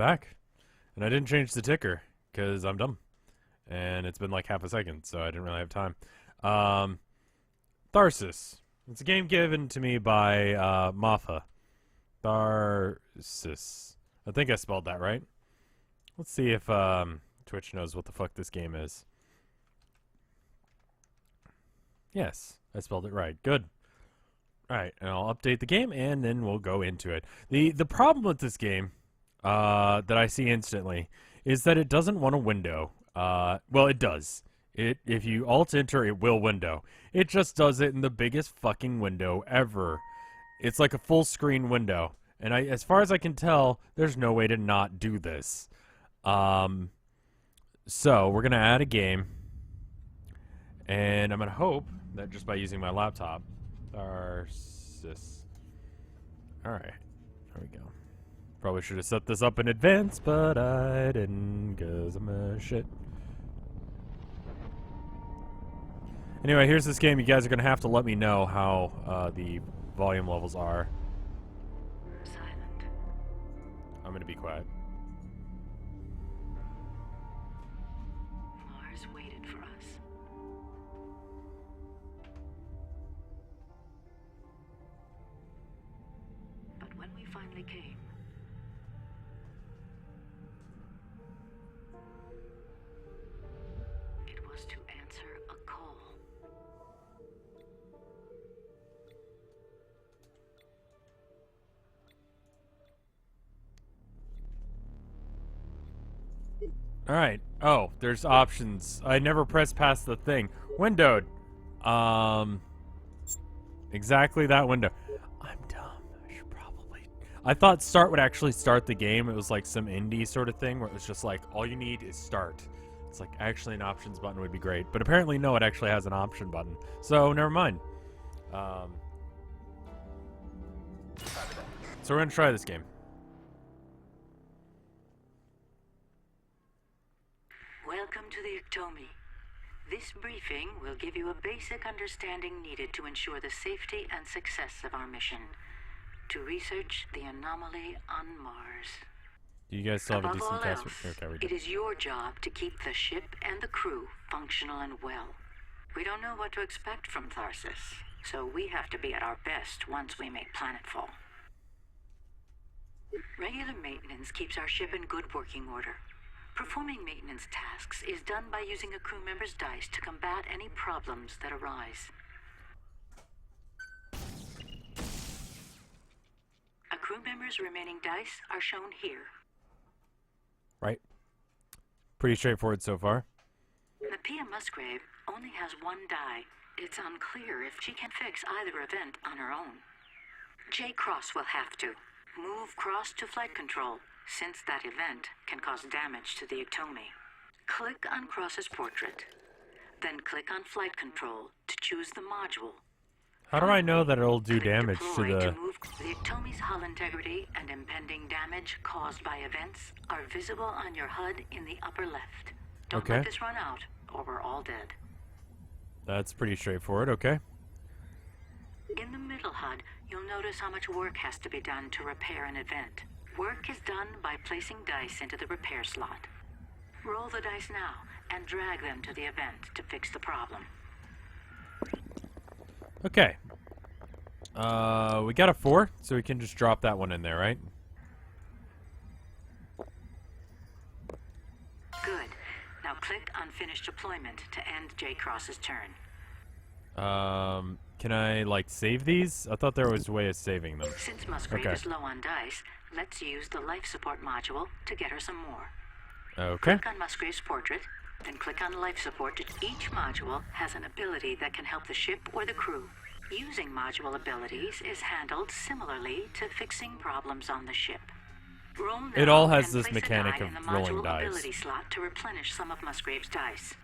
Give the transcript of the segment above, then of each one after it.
back. And I didn't change the ticker, because I'm dumb. And it's been like half a second, so I didn't really have time. Tharsis. It's a game given to me by Mafa. Tharsis. I think I spelled that right. Let's see if Twitch knows what the fuck this game is. Yes, I spelled it right. Good. Alright, and I'll update the game, and then we'll go into it. The problem with this game, that I see instantly, is that it doesn't want a window. Well, it does. If you Alt-Enter, it will window. It just does it in the biggest fucking window ever. It's like a full-screen window. And as far as I can tell, there's no way to not do this. So, we're going to add a game. And I'm going to hope that just by using my laptop... Tharsis. Alright. There we go. Probably should have set this up in advance, but I didn't, because I'm a shit. Anyway, here's this game. You guys are going to have to let me know how the volume levels are. Silent. I'm going to be quiet. Mars waited for us. But when we finally came, it was to answer a call. Alright. Oh, there's options. I never pressed past the thing. Windowed. Exactly that window. I'm dumb. I should probably... I thought start would actually start the game. It was like some indie sort of thing where it was just like, all you need is start. It's like, actually an options button would be great. But apparently, no, it actually has an option button. So, never mind. So we're going to try this game. Welcome to the Ectomy. This briefing will give you a basic understanding needed to ensure the safety and success of our mission to research the anomaly on Mars. Do you guys still have a Above all decent test? else, Okay, we do. it is your job to keep the ship and the crew functional and well. We don't know what to expect from Tharsis, so we have to be at our best once we make planetfall. Regular maintenance keeps our ship in good working order. Performing maintenance tasks is done by using a crew member's dice to combat any problems that arise. A crew member's remaining dice are shown here. Right. Pretty straightforward so far. The Pia Musgrave only has one die. It's unclear if she can fix either event on her own. J. Cross will have to move Cross to flight control, since that event can cause damage to the Ectomy. Click on Cross's portrait, then click on flight control to choose the module. How do I know that it'll do Click damage to deploy the... move. The Ectomy's hull integrity and impending damage caused by events are visible on your HUD in the upper left. Don't Okay. let this run out, or we're all dead. That's pretty straightforward, okay. In the middle HUD, you'll notice how much work has to be done to repair an event. Work is done by placing dice into the repair slot. Roll the dice now and drag them to the event to fix the problem. Okay. We got a 4, so we can just drop that one in there, right? Good. Now click on Finish Deployment to end J. Cross's turn. Can I, like, save these? I thought there was a way of saving them. Since Musgrave Okay. is low on dice, let's use the life support module to get her some more. Okay. Click on Musgrave's portrait, then click on life support. Each module has an ability that can help the ship or the crew. Using module abilities is handled similarly to fixing problems on the ship. Roll now It all has and this place a mechanic die of in the rolling module dice. ability slot to replenish some of Musgrave's dice.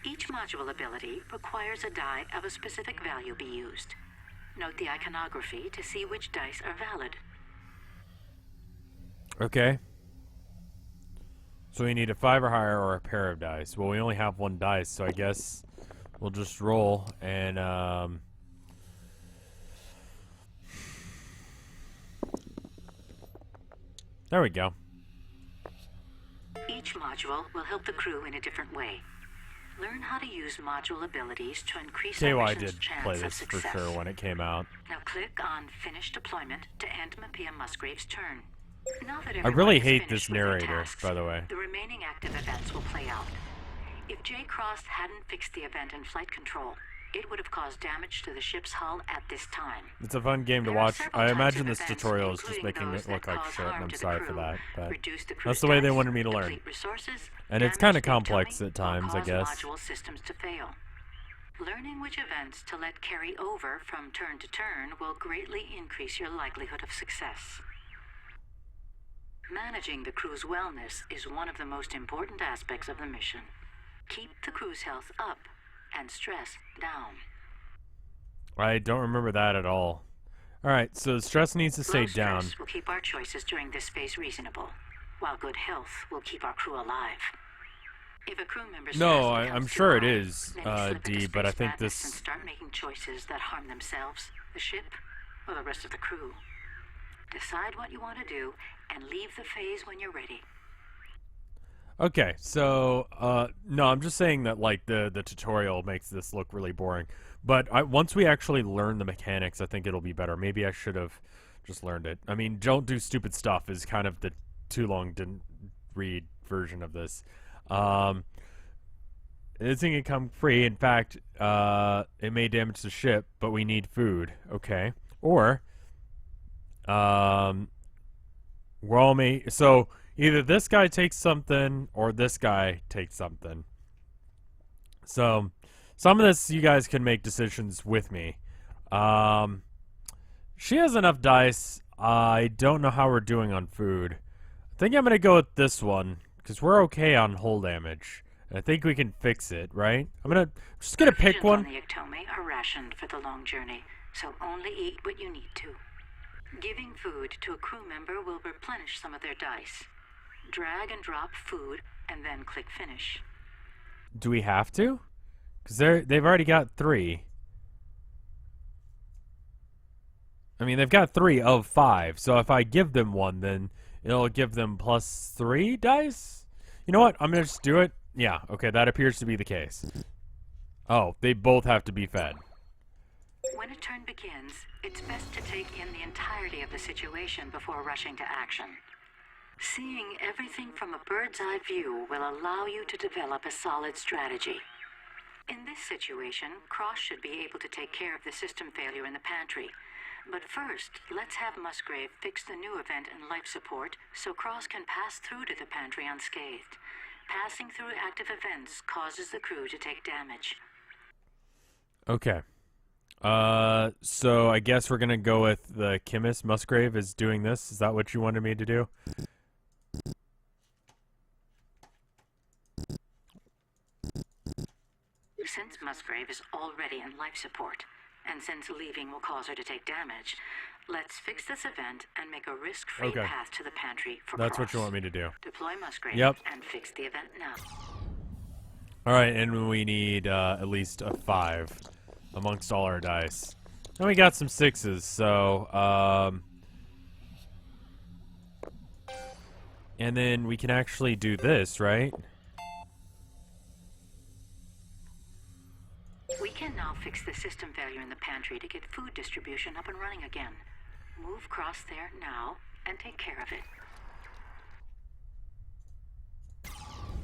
Each module ability requires a die of a specific value be used. Note the iconography to see which dice are valid. Okay. So we need a 5 or higher or a pair of dice. Well, we only have one dice, so I guess we'll just roll and, there we go. Each module will help the crew in a different way. Learn how to use module abilities to increase our I mission's did chance play of this for success. sure when it came out. Now click on Finish Deployment to end Mapia Musgrave's turn. Now that I really everyone is hate finished this with their narrator, tasks, by the way. the remaining active events will play out. If J. Cross hadn't fixed the event in flight control, it would have caused damage to the ship's hull at this time. It's a fun game to There are watch. several I types imagine of this events, tutorial is just including making those it look that like cause shit, and harm I'm to the sorry for crew, that. But reduce the crew's that's the way they dice, wanted me to learn. deplete resources, And it's kind of damage the complex tummy, at times, or I cause guess. module systems to fail. Learning which events to let carry over from turn to turn will greatly increase your likelihood of success. Managing the crew's wellness is one of the most important aspects of the mission. Keep the crew's health up and stress down. I don't remember that at all. Alright, so stress needs to stay Low down. stress will keep our choices during this phase reasonable, while good health will keep our crew alive. If a crew member's No, stress I'm becomes sure it too high, is, then you slip D, into but I space think madness and this... start making choices that harm themselves, the ship, or the rest of the crew. Decide what you want to do and leave the phase when you're ready. Okay, so, no, I'm just saying that, like, the tutorial makes this look really boring. But once we actually learn the mechanics, I think it'll be better. Maybe I should have just learned it. I mean, don't do stupid stuff is kind of the too long didn't read version of this. It isn't come free. In fact, it may damage the ship, but we need food. Okay. Or, we're all so either this guy takes something or this guy takes something. So, some of this you guys can make decisions with me. She has enough dice. I don't know how we're doing on food. I think I'm going to go with this one, because we're okay on hull damage. And I think we can fix it, right? Just going to pick one. On the Ectome are rationed for the long journey, so only eat what you need to. Giving food to a crew member will replenish some of their dice. Drag and drop food, and then click Finish. Do we have to? Because they've already got 3. I mean, they've got 3 of 5, so if I give them one, then it'll give them +3 dice? You know what? I'm going to just do it. Yeah, okay, that appears to be the case. Oh, they both have to be fed. When a turn begins, it's best to take in the entirety of the situation before rushing to action. Seeing everything from a bird's-eye view will allow you to develop a solid strategy. In this situation, Cross should be able to take care of the system failure in the pantry. But first, let's have Musgrave fix the new event in life support so Cross can pass through to the pantry unscathed. Passing through active events causes the crew to take damage. Okay. So I guess we're gonna go with the chemist. Musgrave is doing this. Is that what you wanted me to do? Since Musgrave is already in life support, and since leaving will cause her to take damage, let's fix this event and make a risk-free path to the pantry for That's Cross. what you want me to do. Deploy Musgrave and fix the event now. Alright, and we need at least a 5 amongst all our dice. And we got some 6s, so, and then we can actually do this, right? We can now fix the system failure in the pantry to get food distribution up and running again. Move Cross there now and take care of it.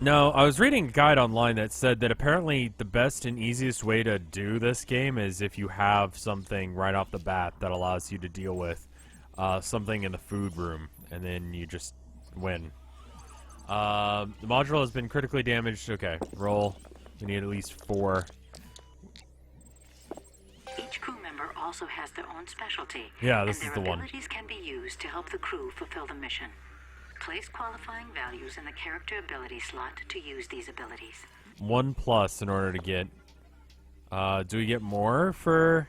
No, I was reading a guide online that said that apparently the best and easiest way to do this game is if you have something right off the bat that allows you to deal with something in the food room, and then you just win. The module has been critically damaged. Okay, roll. We need at least 4. Each crew member also has their own specialty. Yeah, this is the one. And their abilities can be used to help the crew fulfill the mission. Place qualifying values in the character ability slot to use these abilities. 1+ in order to get... do we get more for...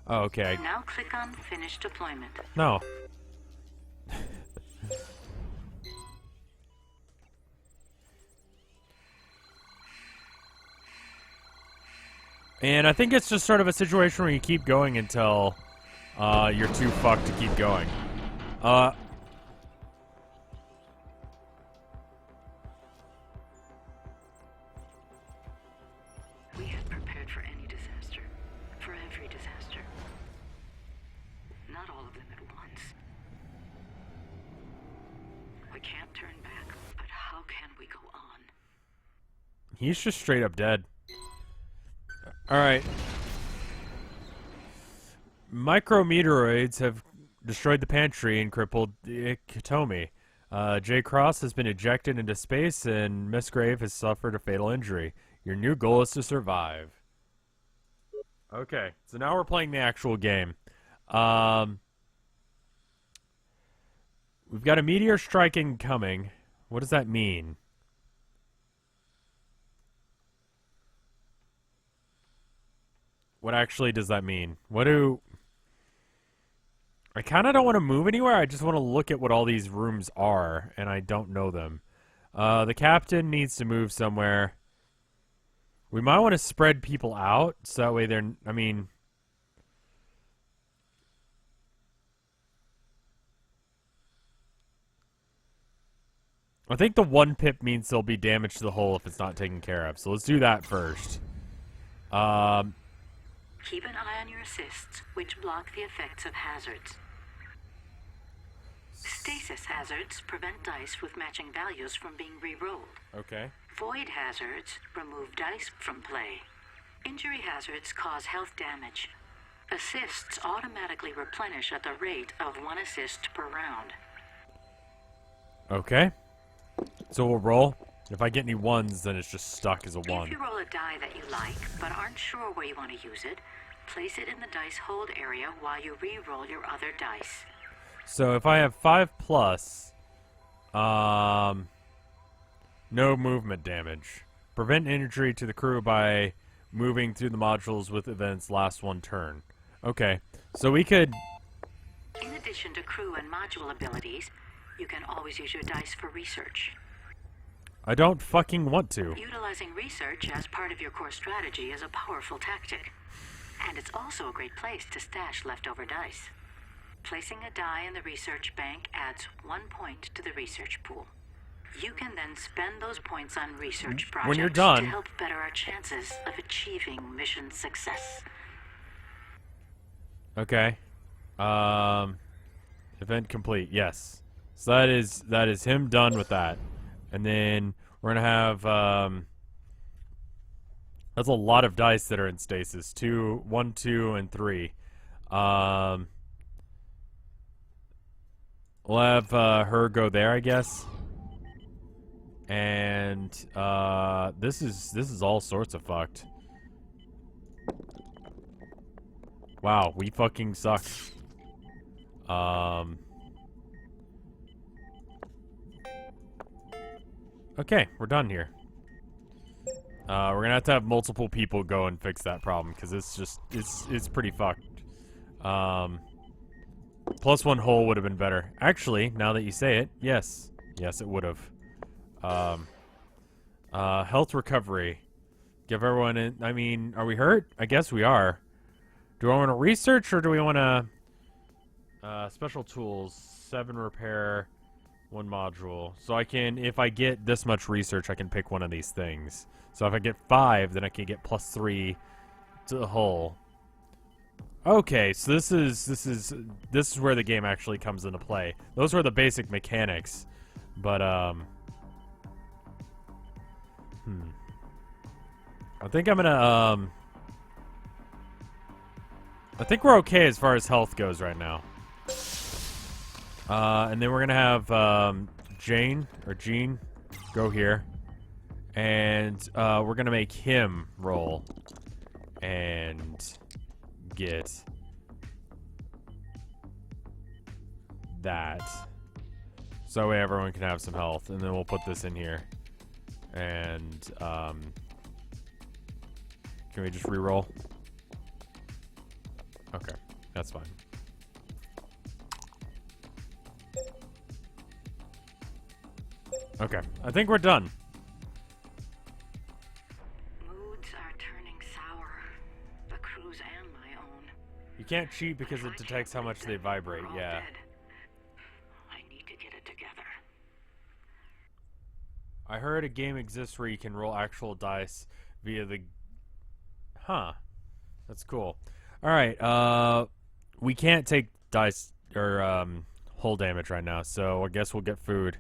Oh, okay. Now click on Finish Deployment. No. And I think it's just sort of a situation where you keep going until you're too fucked to keep going. We can't turn back, but how can we go on? He's just straight up dead. Alright. Micrometeoroids have destroyed the pantry and crippled Katomi. J. Cross has been ejected into space, and Miss Grave has suffered a fatal injury. Your new goal is to survive. Okay, so now we're playing the actual game. We've got a meteor striking coming. What does that mean? What actually does that mean? I kind of don't want to move anywhere. I just want to look at what all these rooms are, and I don't know them. The captain needs to move somewhere. We might want to spread people out, so that way I think the one pip means there'll be damage to the hull if it's not taken care of. So let's do that first. Keep an eye on your assists, which block the effects of hazards. Stasis hazards prevent dice with matching values from being re-rolled. Okay. Void hazards remove dice from play. Injury hazards cause health damage. Assists automatically replenish at the rate of 1 assist per round. Okay. So we'll roll. If I get any ones, then it's just stuck as a 1. If you roll a die that you like, but aren't sure where you want to use it, place it in the dice hold area while you re-roll your other dice. So if I have 5+, no movement damage. Prevent injury to the crew by moving through the modules with events last 1 turn. Okay, so we could... In addition to crew and module abilities, you can always use your dice for research. I don't fucking want to. Utilizing research as part of your core strategy is a powerful tactic. And it's also a great place to stash leftover dice. Placing a die in the research bank adds 1 point to the research pool. You can then spend those points on research projects when you're done, to help better our chances of achieving mission success. Okay. Event complete. Yes. So that is him done with that. And then we're gonna have that's a lot of dice that are in stasis. 1, 2, and 3. We'll have her go there, I guess. And this is all sorts of fucked. Wow, we fucking suck. Okay, we're done here. We're gonna have to have multiple people go and fix that problem because it's pretty fucked. +1 hole would have been better. Actually, now that you say it, yes, it would have. Health recovery. Give everyone in. I mean, are we hurt? I guess we are. Do I want to research or do we want to? Special tools, 7 repair, 1 module. So I can, if I get this much research, I can pick one of these things. So if I get 5, then I can get +3 to the hull. Okay, so this is where the game actually comes into play. Those were the basic mechanics, but I think I'm gonna I think we're okay as far as health goes right now. And then we're gonna have Jean go here, and we're gonna make him roll and get that, so that way everyone can have some health. And then we'll put this in here, and can we just re-roll? Okay, that's fine. Okay, I think we're done. Moods are turning sour. The crew's and my own. You can't cheat because it detects how much they vibrate, We're all yeah. dead. I need to get it together. I heard a game exists where you can roll actual dice via the... Huh. That's cool. Alright, we can't take dice or hull damage right now, so I guess we'll get food.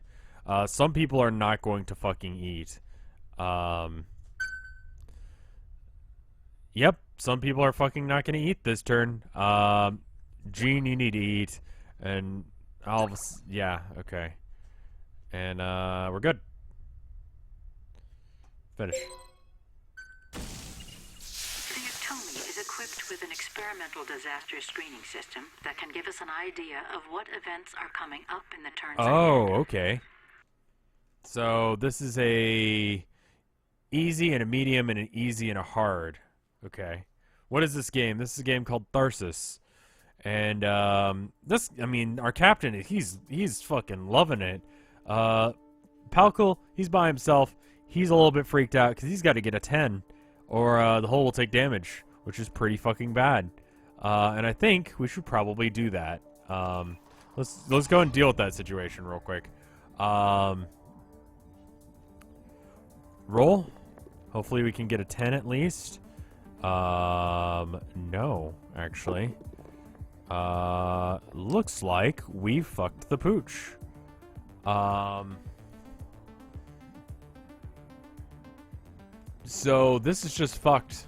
Some people are not going to fucking eat. Yep, some people are fucking not gonna eat this turn. Gene, you need to eat. And yeah, okay. And, we're good. Finish. The Atomi is equipped with an experimental disaster screening system that can give us an idea of what events are coming up in the turns ahead. Okay. So this is a easy and a medium and an easy and a hard. Okay. What is this game? This is a game called Tharsis. And this, I mean, our captain, he's fucking loving it. Palkal, he's by himself. He's a little bit freaked out because he's got to get a 10, or the hull will take damage, which is pretty fucking bad. And I think we should probably do that. Let's go and deal with that situation real quick. Roll. Hopefully we can get a 10 at least. No, actually. Looks like we fucked the pooch. So this is just fucked.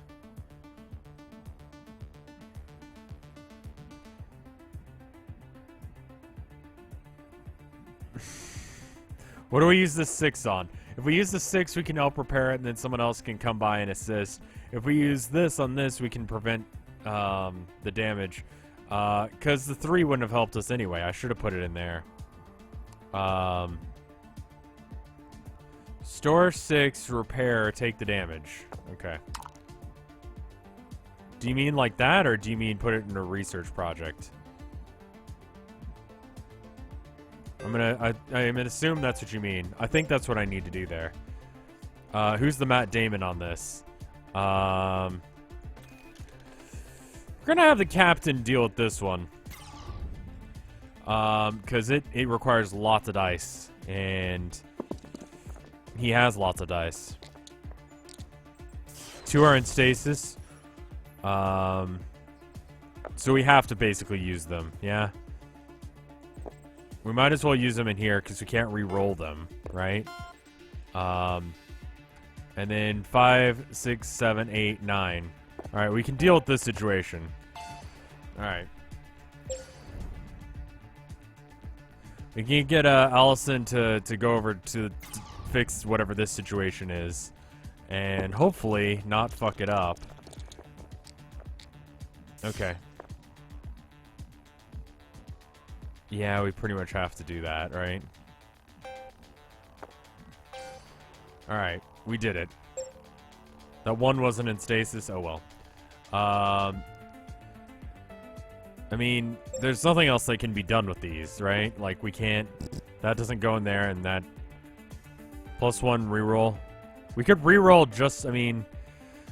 What do we use the 6 on? If we use the 6, we can help repair it, and then someone else can come by and assist. If we use this on this, we can prevent the damage. Because the 3 wouldn't have helped us anyway. I should have put it in there. Store 6, repair, take the damage. Okay. Do you mean like that, or do you mean put it in a research project? I'm gonna assume that's what you mean. I think that's what I need to do there. Who's the Matt Damon on this? We're gonna have the captain deal with this one. Because it requires lots of dice, and he has lots of dice. 2 are in stasis. So we have to basically use them, yeah? We might as well use them in here because we can't re-roll them, right? And then 5, 6, 7, 8, 9. Alright, we can deal with this situation. Alright. We can get Allison to go over to fix whatever this situation is. And hopefully not fuck it up. Okay. Yeah, we pretty much have to do that, right? Alright, we did it. That one wasn't in stasis, oh well. I mean, there's nothing else that can be done with these, right? Like, we can't... That doesn't go in there, and that... +1 reroll. We could reroll just, I mean...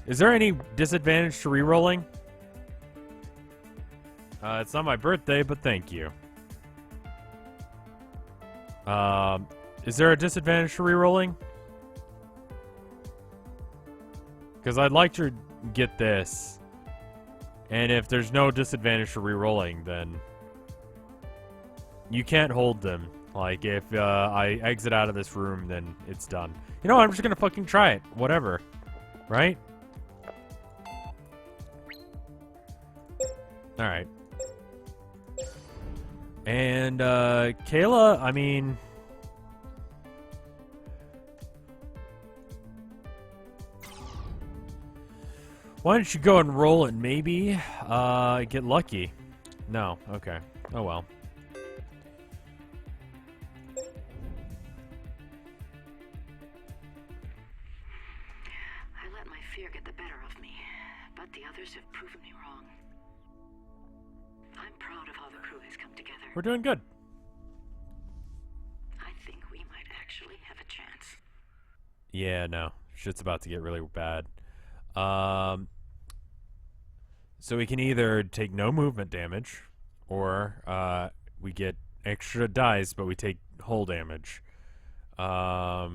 Is there any disadvantage to rerolling? It's not my birthday, but thank you. Is there a disadvantage to rerolling? Because I'd like to get this. And if there's no disadvantage to rerolling, then you can't hold them. Like, if I exit out of this room, then it's done. You know what? I'm just gonna fucking try it. Whatever. Right? Alright. And, Kayla, I mean... Why don't you go and roll it, maybe? Get lucky. No, okay. Oh well. I let my fear get the better of me, but the others have proven me wrong. I'm proud of how the crew has come together. We're doing good. I think we might actually have a chance. Yeah, no. Shit's about to get really bad. So we can either take no movement damage, or we get extra dice, but we take hull damage. I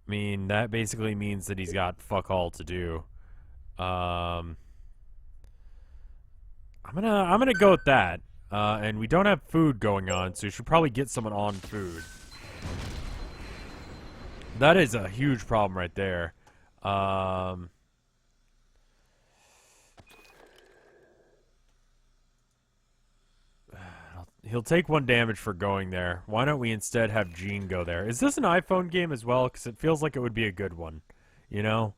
mean, that basically means that he's got fuck all to do. I'm gonna go with that. And we don't have food going on, so you should probably get someone on food. That is a huge problem right there. He'll take 1 damage for going there. Why don't we instead have Gene go there? Is this an iPhone game as well? Because it feels like it would be a good one. You know?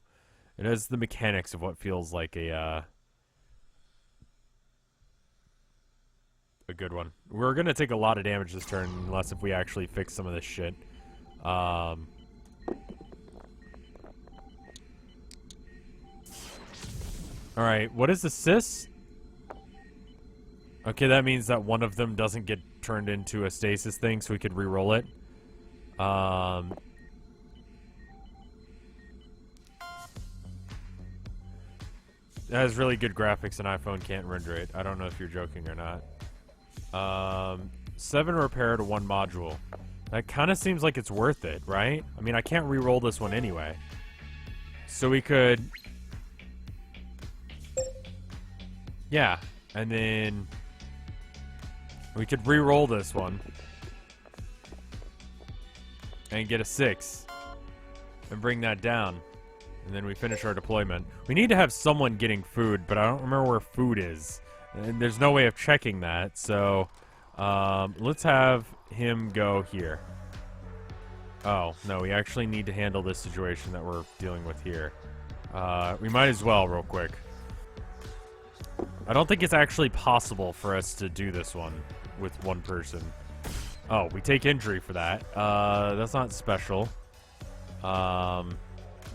It has the mechanics of what feels like a good one. We're going to take a lot of damage this turn, unless if we actually fix some of this shit. Alright, what is assist? Okay, that means that one of them doesn't get turned into a stasis thing, so we could re-roll it. It has really good graphics, and iPhone can't render it. I don't know if you're joking or not. 7 repair to 1 module. That kind of seems like it's worth it, right? I mean, I can't re-roll this one anyway. So we could... Yeah, and then... we could re-roll this one. And get a 6. And bring that down. And then we finish our deployment. We need to have someone getting food, but I don't remember where food is. And there's no way of checking that, so... let's have him go here. Oh, no, we actually need to handle this situation that we're dealing with here. We might as well, real quick. I don't think it's actually possible for us to do this one with 1 person. Oh, we take injury for that. That's not special.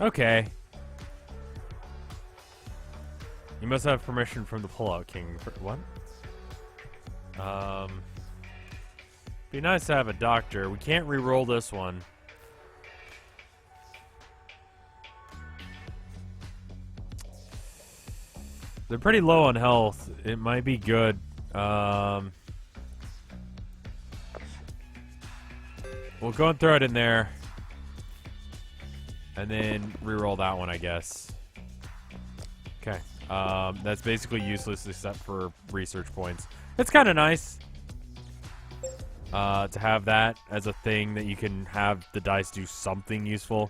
Okay. You must have permission from the Pullout King. What? Be nice to have a doctor. We can't re-roll this one. They're pretty low on health. It might be good. We'll go and throw it in there. And then re-roll that one, I guess. Okay. That's basically useless except for research points. It's kind of nice to have that as a thing that you can have the dice do something useful.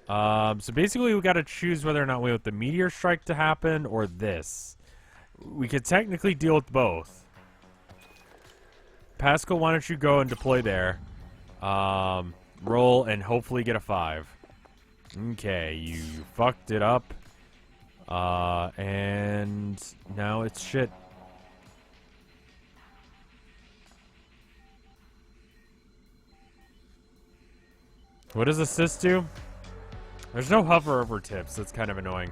So basically we got to choose whether or not we want the meteor strike to happen or this. We could technically deal with both. Pascal, why don't you go and deploy there? Roll and hopefully get a 5. Okay, you fucked it up. And now it's shit. What does assist do? There's no hover over tips. That's kind of annoying.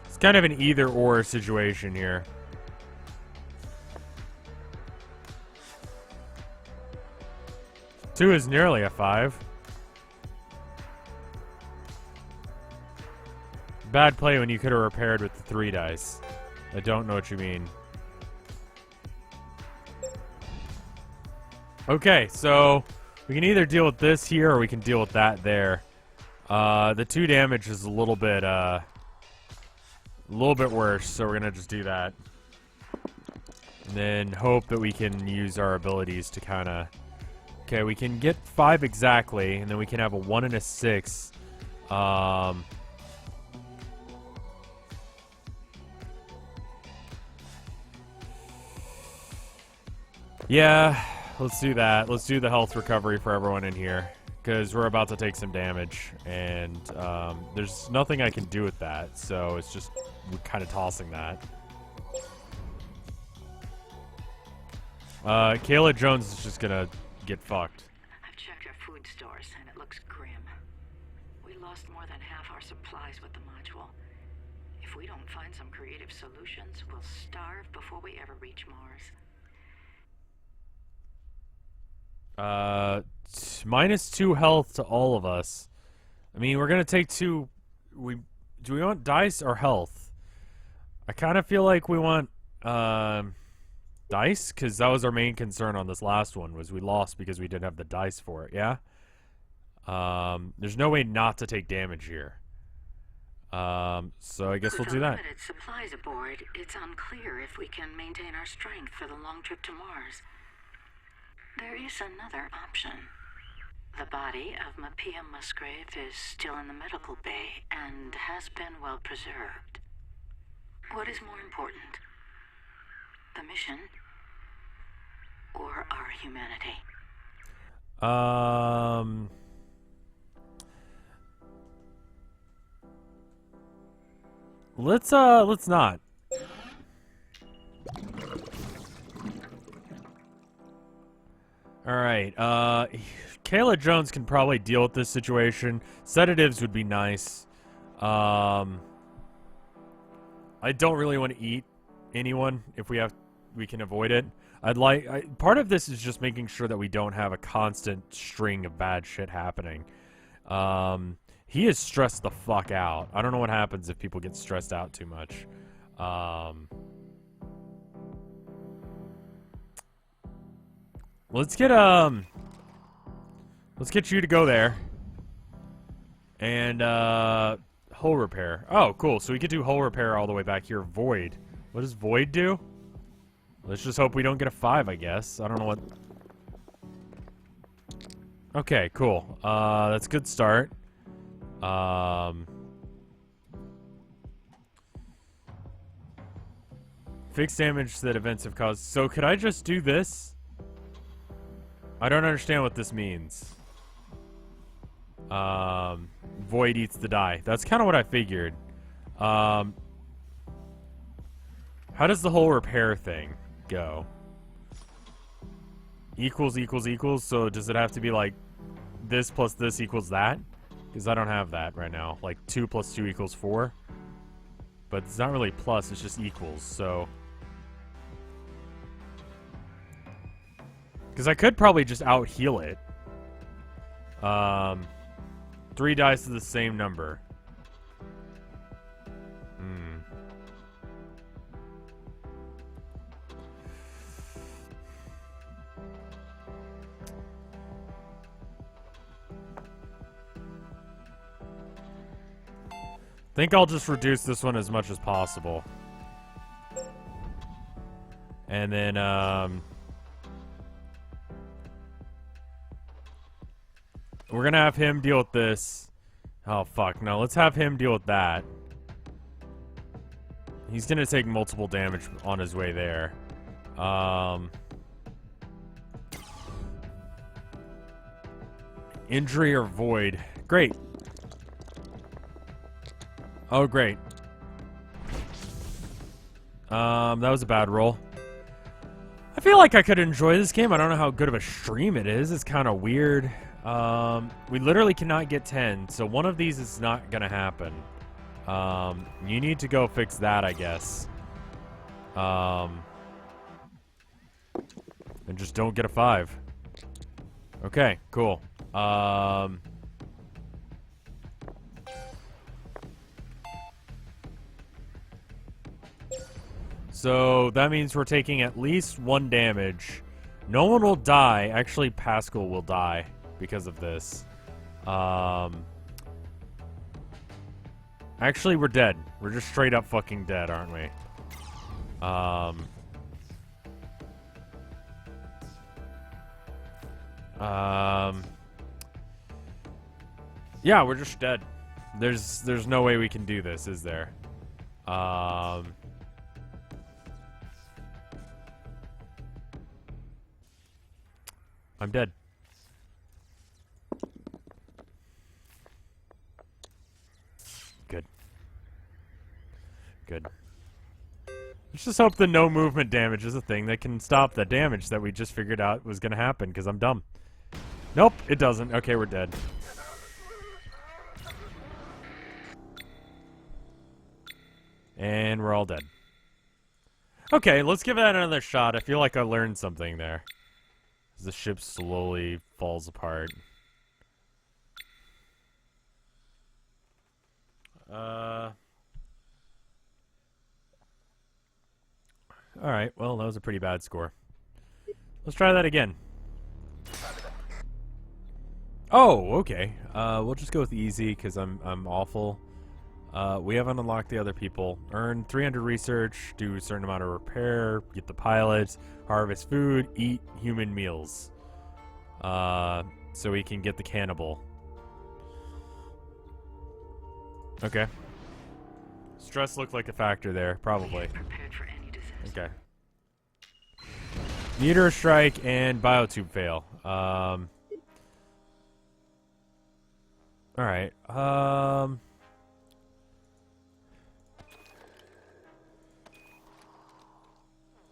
It's kind of an either-or situation here. Two is nearly a 5. Bad play when you could have repaired with the 3 dice. I don't know what you mean. Okay, so we can either deal with this here or we can deal with that there. The 2 damage is a little bit worse, so we're gonna just do that. And then hope that we can use our abilities to kind of... Okay, we can get 5 exactly, and then we can have a 1 and a 6. Yeah, let's do that. Let's do the health recovery for everyone in here, because we're about to take some damage, and there's nothing I can do with that, so it's just we're kind of tossing that. Kayla Jones is just gonna get fucked. I've checked our food stores, and it looks grim. We lost more than half our supplies with the module. If we don't find some creative solutions, we'll starve before we ever reach Mars. -2 health to all of us. I mean, we're gonna take 2. Do we want dice or health? I kind of feel like we want dice, because that was our main concern on this last one, was we lost because we didn't have the dice for it. Yeah. There's no way not to take damage here. So I guess we'll With do that. limited supplies aboard, it's unclear if we can maintain our strength for the long trip to Mars. There is another option. The body of Mapia Musgrave is still in the medical bay and has been well preserved. What is more important? The mission or our humanity? Let's not. Alright, Kayla Jones can probably deal with this situation. Sedatives would be nice. I don't really want to eat anyone if we can avoid it. Part of this is just making sure that we don't have a constant string of bad shit happening. He is stressed the fuck out. I don't know what happens if people get stressed out too much. Let's get you to go there. And hull repair. Oh, cool. So we could do hull repair all the way back here. Void. What does Void do? Let's just hope we don't get a 5, I guess. I don't know what... Okay, cool. That's a good start. Fix damage that events have caused. So could I just do this? I don't understand what this means. Void eats the die. That's kind of what I figured. How does the whole repair thing go? Equals equals equals. So does it have to be like this plus this equals that? Because I don't have that right now. Like 2 plus 2 equals 4. But it's not really plus, it's just equals. So... Because I could probably just out-heal it. 3 dice to the same number. I think I'll just reduce this one as much as possible. And then, we're gonna have him deal with this. Oh, fuck. No, let's have him deal with that. He's gonna take multiple damage on his way there. Injury or void. Great. Oh, great. That was a bad roll. I feel like I could enjoy this game. I don't know how good of a stream it is. It's kind of weird. We literally cannot get 10, so one of these is not gonna happen. You need to go fix that, I guess. And just don't get a 5. Okay, cool. So that means we're taking at least 1 damage. No one will die. Actually, Pascal will die because of this. Actually, we're dead. We're just straight up fucking dead, aren't we? Yeah, we're just dead. There's no way we can do this, is there? I'm dead. Good. Good. Let's just hope the no movement damage is a thing that can stop the damage that we just figured out was going to happen, because I'm dumb. Nope, it doesn't. Okay, we're dead. And we're all dead. Okay, let's give that another shot. I feel like I learned something there. As the ship slowly falls apart. Alright, well, that was a pretty bad score. Let's try that again. Oh, okay. We'll just go with easy, because I'm awful. We haven't unlocked the other people. Earn 300 research, do a certain amount of repair, get the pilots, harvest food, eat human meals. So we can get the cannibal. Okay. Stress looked like a factor there, probably. Prepared for any disaster. Okay. Meteor strike and biotube fail. Alright.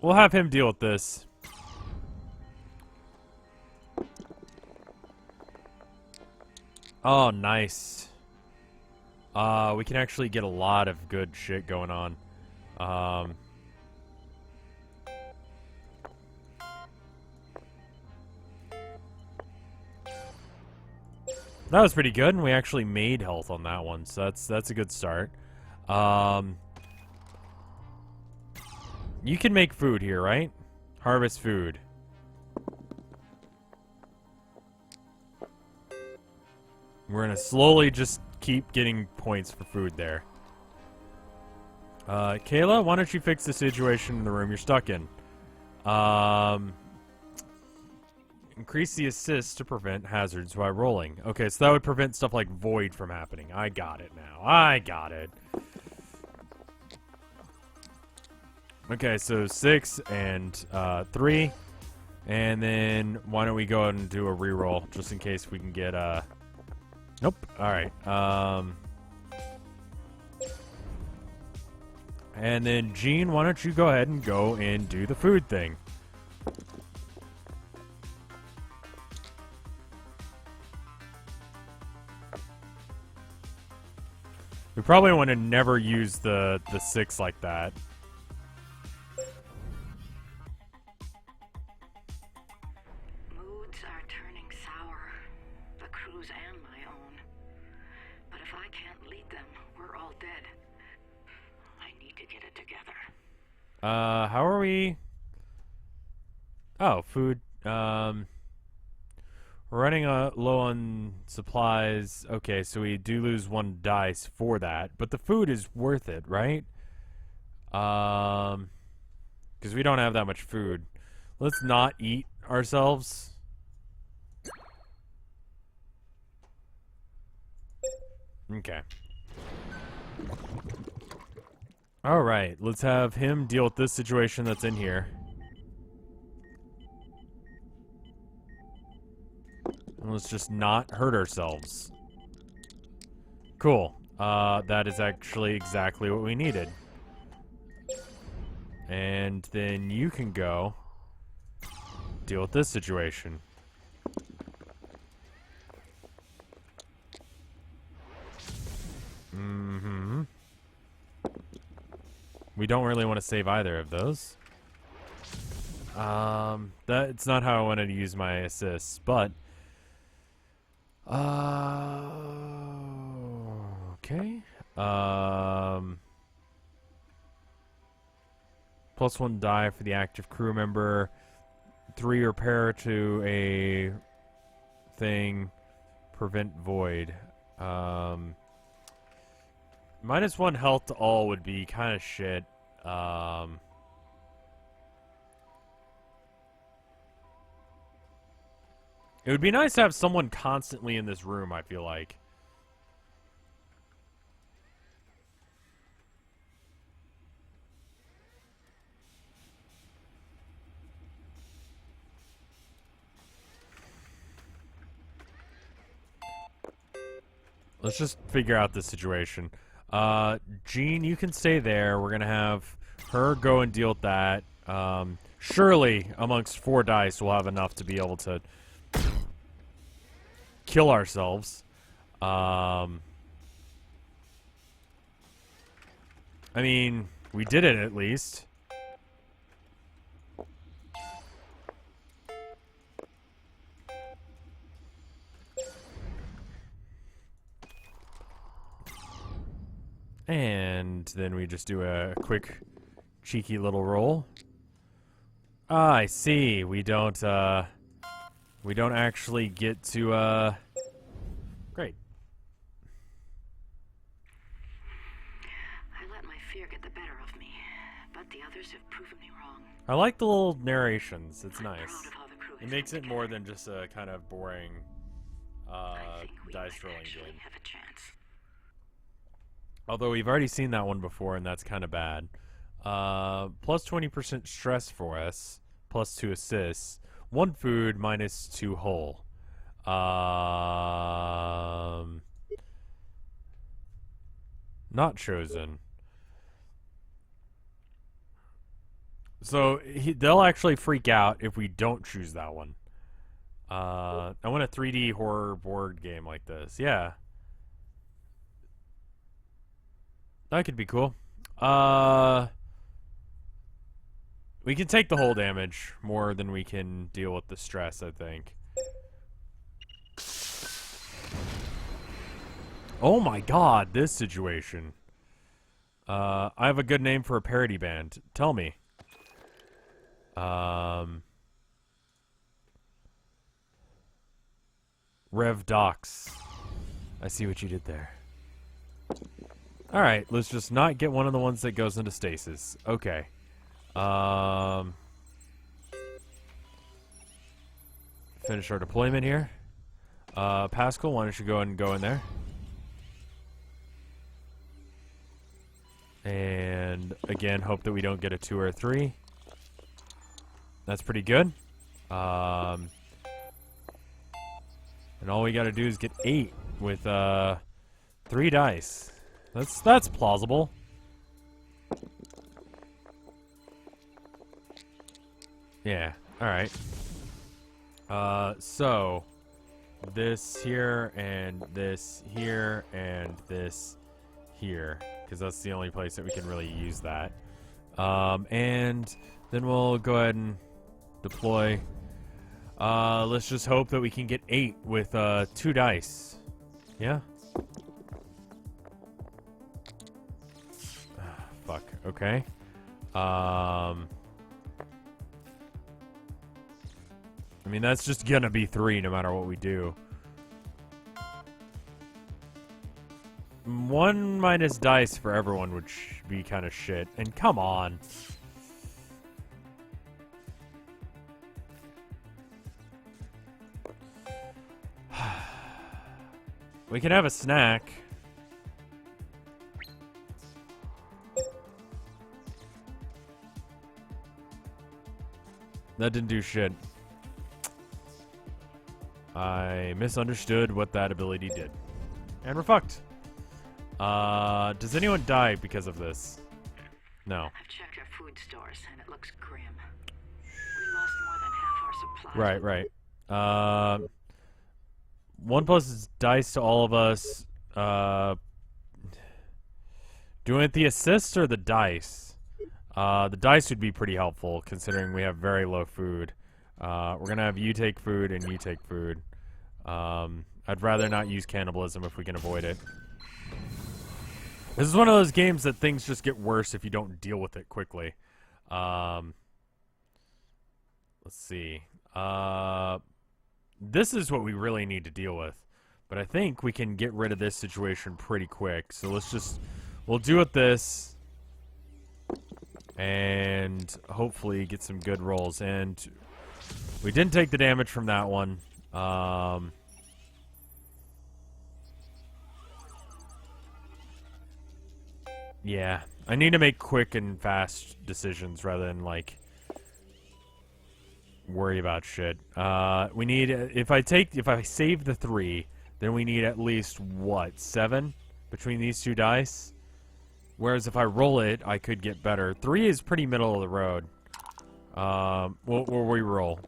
We'll have him deal with this. Oh, nice. We can actually get a lot of good shit going on. That was pretty good, and we actually made health on that one, so that's a good start. You can make food here, right? Harvest food. We're gonna slowly just keep getting points for food there. Kayla, why don't you fix the situation in the room you're stuck in? Increase the assist to prevent hazards by rolling. Okay, so that would prevent stuff like void from happening. I got it now. I got it. Okay, so 6 and 3. And then why don't we go ahead and do a reroll just in case we can get Nope. Alright. And then Gene, why don't you go ahead and go and do the food thing? We probably want to never use the 6 like that. Moods are turning sour. The crew's and my own. But if I can't lead them, we're all dead. I need to get it together. How are we? Oh, food. We're running low on supplies. Okay, so we do lose 1 dice for that, but the food is worth it, right? Because we don't have that much food. Let's not eat ourselves. Okay. Alright, let's have him deal with this situation that's in here. And let's just not hurt ourselves. Cool. That is actually exactly what we needed. And then you can go deal with this situation. Mm-hmm. We don't really want to save either of those. That's not how I wanted to use my assists, but okay. +1 die for the active crew member. 3 repair to a thing. Prevent void. -1 health to all would be kind of shit. It would be nice to have someone constantly in this room, I feel like. Let's just figure out this situation. Jean, you can stay there. We're gonna have her go and deal with that. Surely, amongst 4 dice, we'll have enough to be able to kill ourselves. I mean, we did it at least. And then we just do a quick, cheeky little roll. Ah, I see. We don't actually get to, great. fear get the better of me, but the others have proven me wrong. I like the little narrations. It's I'm nice. proud of how the crew It has makes come it more together. than just a kind of boring I think we dice might rolling actually game. have a chance. Although we've already seen that one before, and that's kind of bad. Plus 20% stress for us, plus 2 assists, 1 food, minus 2 hull. Not chosen. So they'll actually freak out if we don't choose that one. I want a 3D horror board game like this. Yeah. That could be cool. We can take the whole damage more than we can deal with the stress, I think. Oh my god, this situation. I have a good name for a parody band. Tell me. RevDocs. I see what you did there. Alright, let's just not get one of the ones that goes into stasis. Okay. Finish our deployment here. Pascal, why don't you go ahead and go in there? And again, hope that we don't get a 2 or a 3. That's pretty good. And all we gotta do is get 8 with 3 dice. That's plausible. Yeah, alright. So this here and this here and this here, because that's the only place that we can really use that. And then we'll go ahead and deploy. Let's just hope that we can get 8 with 2 dice. Yeah? Fuck, okay. I mean, that's just gonna be 3 no matter what we do. 1 minus dice for everyone would be kind of shit. And come on. We can have a snack. That didn't do shit. I misunderstood what that ability did. And we're fucked. Does anyone die because of this? No. I've checked our food stores, and it looks grim. We lost more than half our supplies. Right. 1 plus dice to all of us. Doing it the assists or the dice? The dice would be pretty helpful, considering we have very low food. We're gonna have you take food and you take food. I'd rather not use cannibalism if we can avoid it. This is one of those games that things just get worse if you don't deal with it quickly. Let's see. This is what we really need to deal with. But I think we can get rid of this situation pretty quick. So let's just... We'll do it this. And hopefully get some good rolls. And we didn't take the damage from that one. Yeah. I need to make quick and fast decisions rather than, like, worry about shit. We need... If I save the 3, then we need at least, what, 7? Between these 2 dice? Whereas if I roll it, I could get better. 3 is pretty middle of the road. We'll re-roll.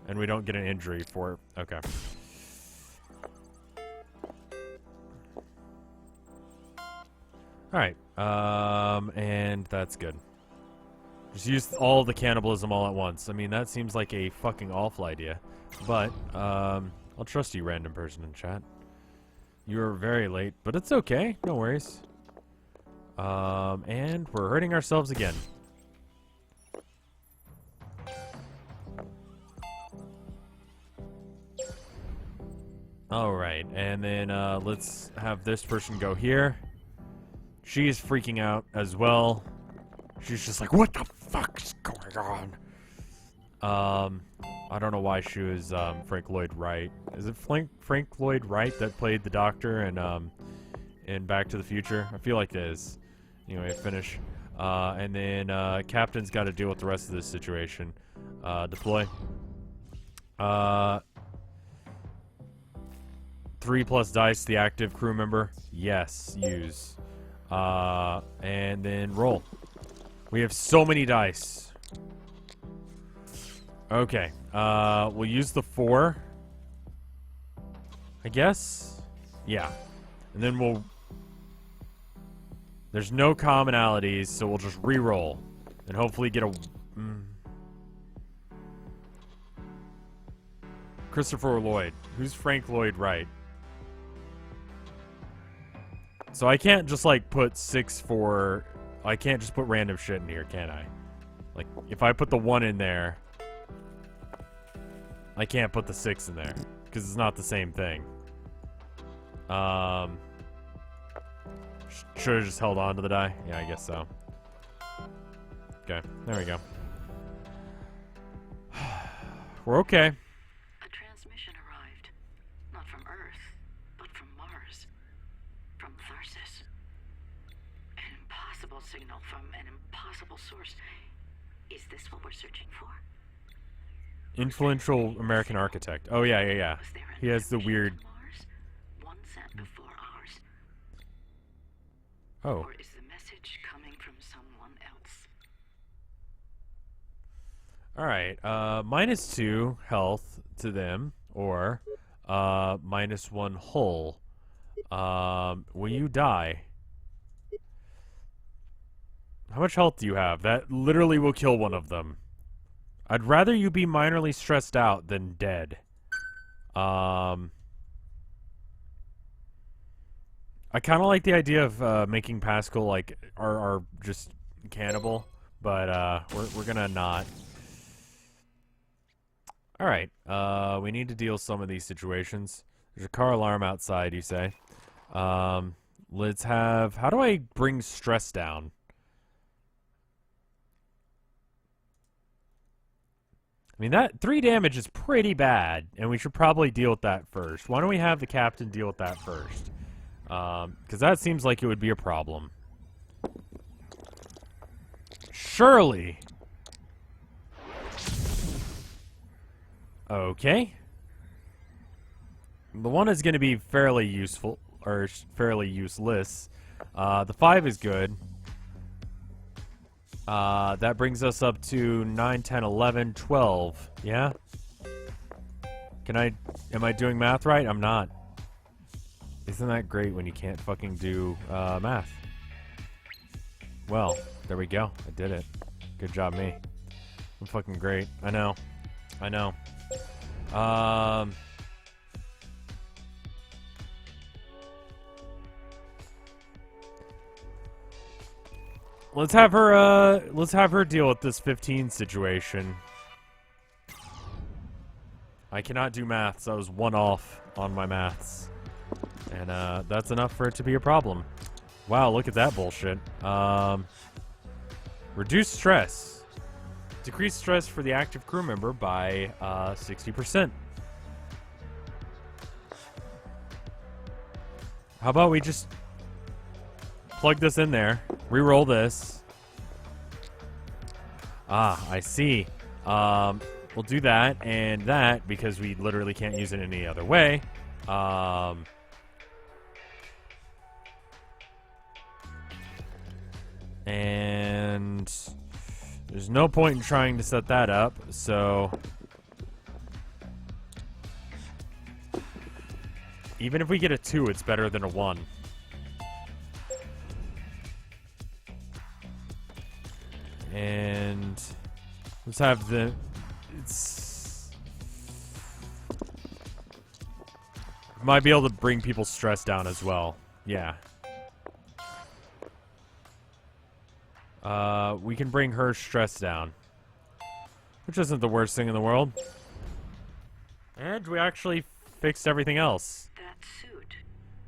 And we don't get an injury for it. Okay. Alright. And that's good. Just use all the cannibalism all at once. I mean, that seems like a fucking awful idea. But, I'll trust you, random person in chat. You were very late, but it's okay. No worries. And we're hurting ourselves again. Alright, and then, let's have this person go here. She is freaking out as well. She's just like, what the fuck is going on? I don't know why she was Frank Lloyd Wright. Is it Frank Lloyd Wright that played the Doctor in Back to the Future? I feel like it is. Anyway, finish. And then Captain's got to deal with the rest of this situation. Deploy. 3+ dice, the active crew member. Yes, use. And then roll. We have so many dice. Okay. We'll use the 4. I guess? Yeah. And then we'll... There's no commonalities, so we'll just re-roll. And hopefully get a... Christopher Lloyd. Who's Frank Lloyd Wright? So I can't just, like, put 6 for... I can't just put random shit in here, can I? Like, if I put the 1 in there... I can't put the 6 in there. Because it's not the same thing. Should have just held on to the die? Yeah, I guess so. Okay, there we go. We're okay. A transmission arrived. Not from Earth, but from Mars. From Tharsis. An impossible signal from an impossible source. Is this what we're searching for? Influential American architect. Oh, yeah. He has the weird... Mars? One sent before ours. Oh. Or is the message coming from someone else? Alright, -2 health to them, or, -1 hull. Will you die? How much health do you have? That literally will kill one of them. I'd rather you be minorly stressed out than dead. I kind of like the idea of making Pascal like our just cannibal, but we're gonna not. All right, we need to deal with some of these situations. There's a car alarm outside, you say. Let's have. How do I bring stress down? I mean, that 3 damage is pretty bad, and we should probably deal with that first. Why don't we have the captain deal with that first? Because that seems like it would be a problem. Surely. Okay. The 1 is going to be fairly useful, or fairly useless. The 5 is good. That brings us up to 9, 10, 11, 12. Yeah? Am I doing math right? I'm not. Isn't that great when you can't fucking do, math? Well, there we go. I did it. Good job, me. I'm fucking great. I know. Let's have her deal with this 15 situation. I cannot do maths. I was 1 off on my maths. And that's enough for it to be a problem. Wow, look at that bullshit. Reduce stress. Decrease stress for the active crew member by 60%. How about we just plug this in there, re-roll this. Ah, I see. We'll do that and that because we literally can't use it any other way. And there's no point in trying to set that up, so even if we get a 2, it's better than a 1. And let's have the... Might be able to bring people's stress down as well. Yeah. We can bring her stress down. Which isn't the worst thing in the world. And we actually fixed everything else. That suit,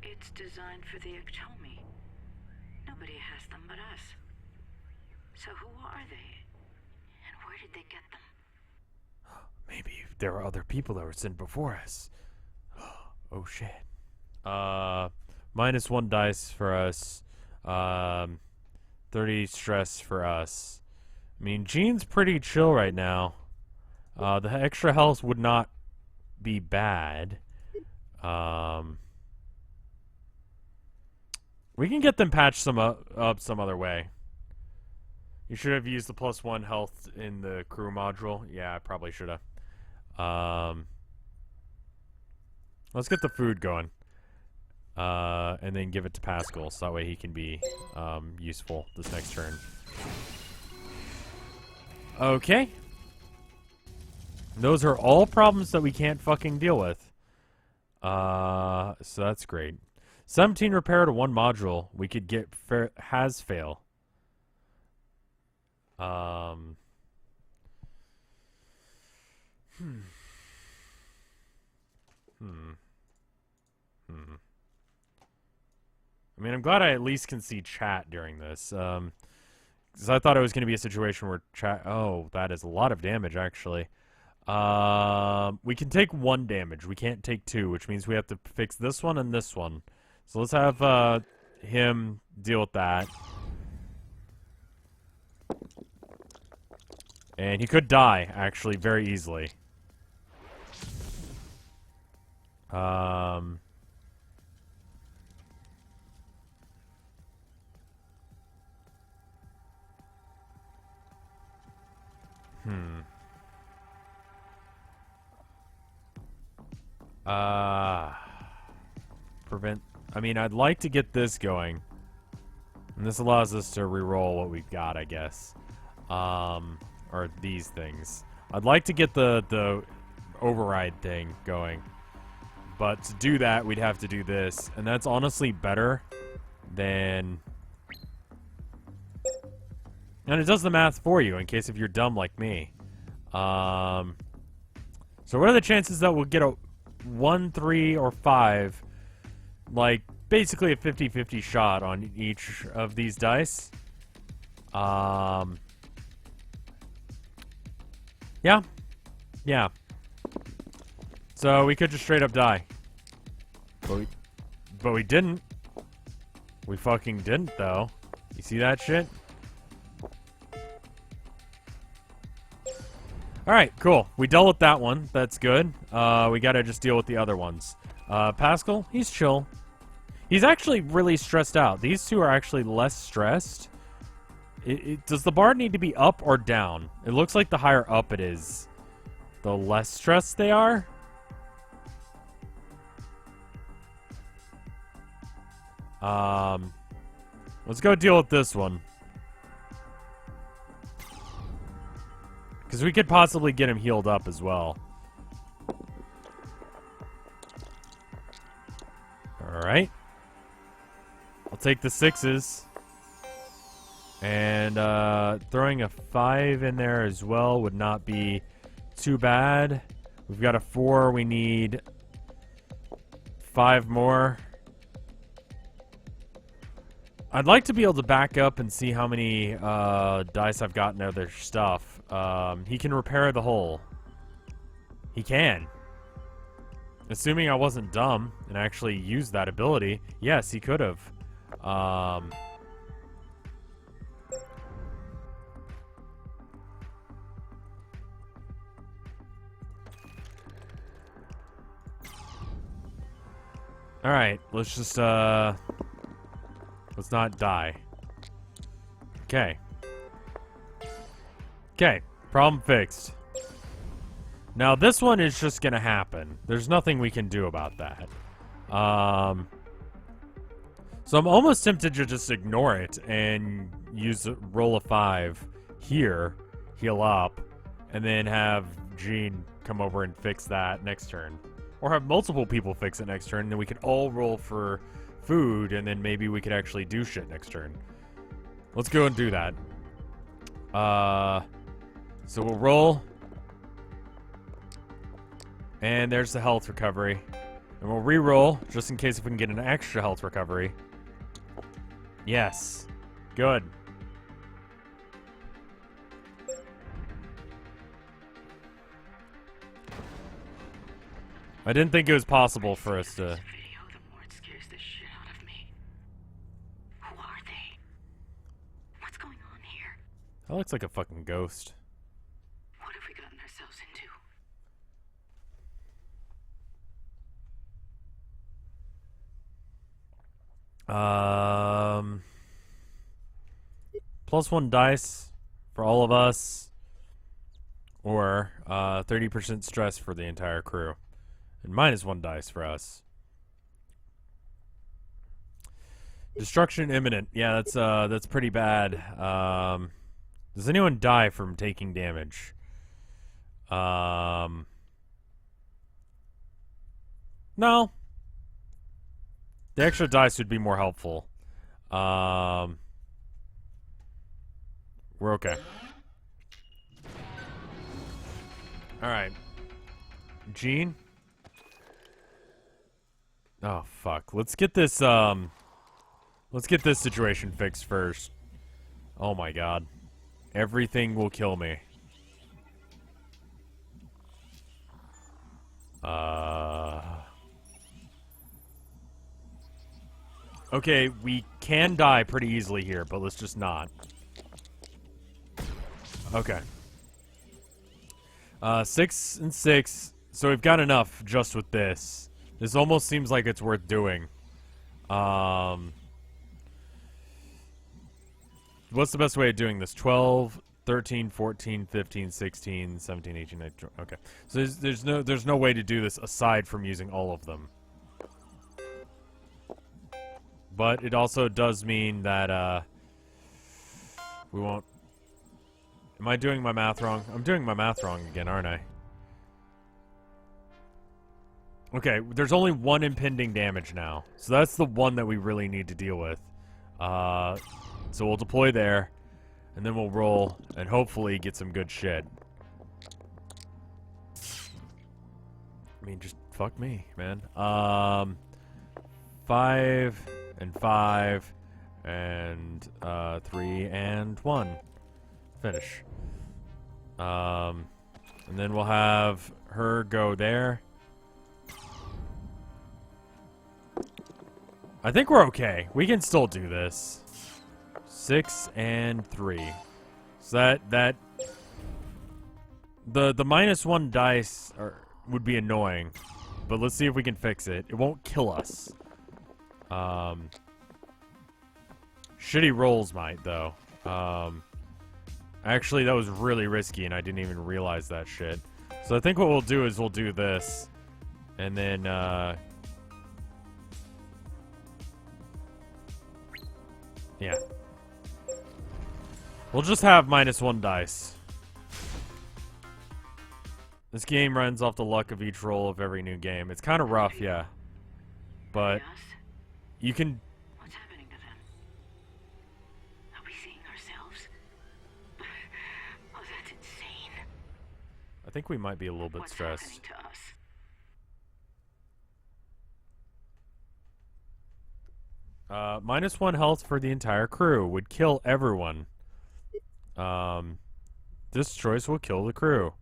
it's designed for the Ectomi. No nobody has them but us. So who are they? And where did they get them? Maybe there were other people that were sent before us. Oh shit. -1 dice for us. 30 stress for us. I mean, Jean's pretty chill right now. The extra health would not be bad. We can get them patched up some other way. You should have used the +1 health in the crew module. Yeah, I probably should have. Let's get the food going. And then give it to Pascal, so that way he can be useful this next turn. Okay. Those are all problems that we can't fucking deal with. So that's great. 17 repair to 1 module. We could get has fail. I mean, I'm glad I at least can see chat during this. Because I thought it was going to be a situation where chat... Oh, that is a lot of damage, actually. We can take 1 damage. We can't take 2, which means we have to fix this one and this one. So let's have him deal with that. And he could die, actually, very easily. Prevent... I mean, I'd like to get this going. And this allows us to reroll what we've got, I guess. Or these things. I'd like to get the override thing going. But to do that, we'd have to do this. And that's honestly better than... And it does the math for you, in case if you're dumb like me. So what are the chances that we'll get a 1, 3, or 5... Like, basically a 50-50 shot on each of these dice. Yeah. Yeah. So we could just straight up die. But we didn't. We fucking didn't, though. You see that shit? Alright, cool. We dealt with that one. That's good. We gotta just deal with the other ones. Pascal, he's chill. He's actually really stressed out. These two are actually less stressed. Does the bar need to be up or down? It looks like the higher up it is, the less stressed they are. Let's go deal with this one. Because we could possibly get him healed up as well. Alright. I'll take the 6s. And throwing a 5 in there as well would not be too bad. We've got a 4. We need 5 more. I'd like to be able to back up and see how many dice I've got in other stuff. He can repair the hole. He can. Assuming I wasn't dumb and actually used that ability, yes, he could have. Alright, let's just, let's not die. Okay. Okay, problem fixed. Now, this one is just gonna happen. There's nothing we can do about that. So I'm almost tempted to just ignore it and use a roll of 5 here, heal up, and then have Jean come over and fix that next turn. Or have multiple people fix it next turn, and then we could all roll for food, and then maybe we could actually do shit next turn. Let's go and do that. So we'll roll. And there's the health recovery. And we'll re-roll, just in case if we can get an extra health recovery. Yes. Good. I didn't think it was possible for us to... Video, the more it scares the shit out of me. Who are they? What's going on here? That looks like a fucking ghost. What have we gotten ourselves into? +1 dice for all of us, or 30% stress for the entire crew, and -1 dice for us. Destruction imminent. Yeah, that's pretty bad. Does anyone die from taking damage? No. The extra dice would be more helpful. We're okay. Alright. Gene? Oh, fuck. Let's get this situation fixed first. Oh my god. Everything will kill me. Okay, we can die pretty easily here, but let's just not. Okay. 6 and 6. So we've got enough just with this. This almost seems like it's worth doing. What's the best way of doing this? 12, 13, 14, 15, 16, 17, 18, 19. Okay. So there's no way to do this aside from using all of them. But it also does mean that we won't. Am I doing my math wrong? I'm doing my math wrong again, aren't I? Okay, there's only one impending damage now. So that's the one that we really need to deal with. So we'll deploy there, and then we'll roll, and hopefully get some good shit. I mean, just fuck me, man. 5 and 5 and 3 and 1. Finish. And then we'll have her go there. I think we're okay. We can still do this. 6 and 3. So that the -1 dice would be annoying, but let's see if we can fix it. It won't kill us. Shitty rolls might though. Actually, that was really risky, and I didn't even realize that shit. So I think what we'll do is we'll do this, and then yeah. We'll just have -1 dice. This game runs off the luck of each roll of every new game. It's kind of rough, yeah. But you can... What's happening to them? Are we seeing ourselves? Oh, that's insane. I think we might be a little bit stressed. What's happening to us? -1 health for the entire crew would kill everyone. This choice will kill the crew.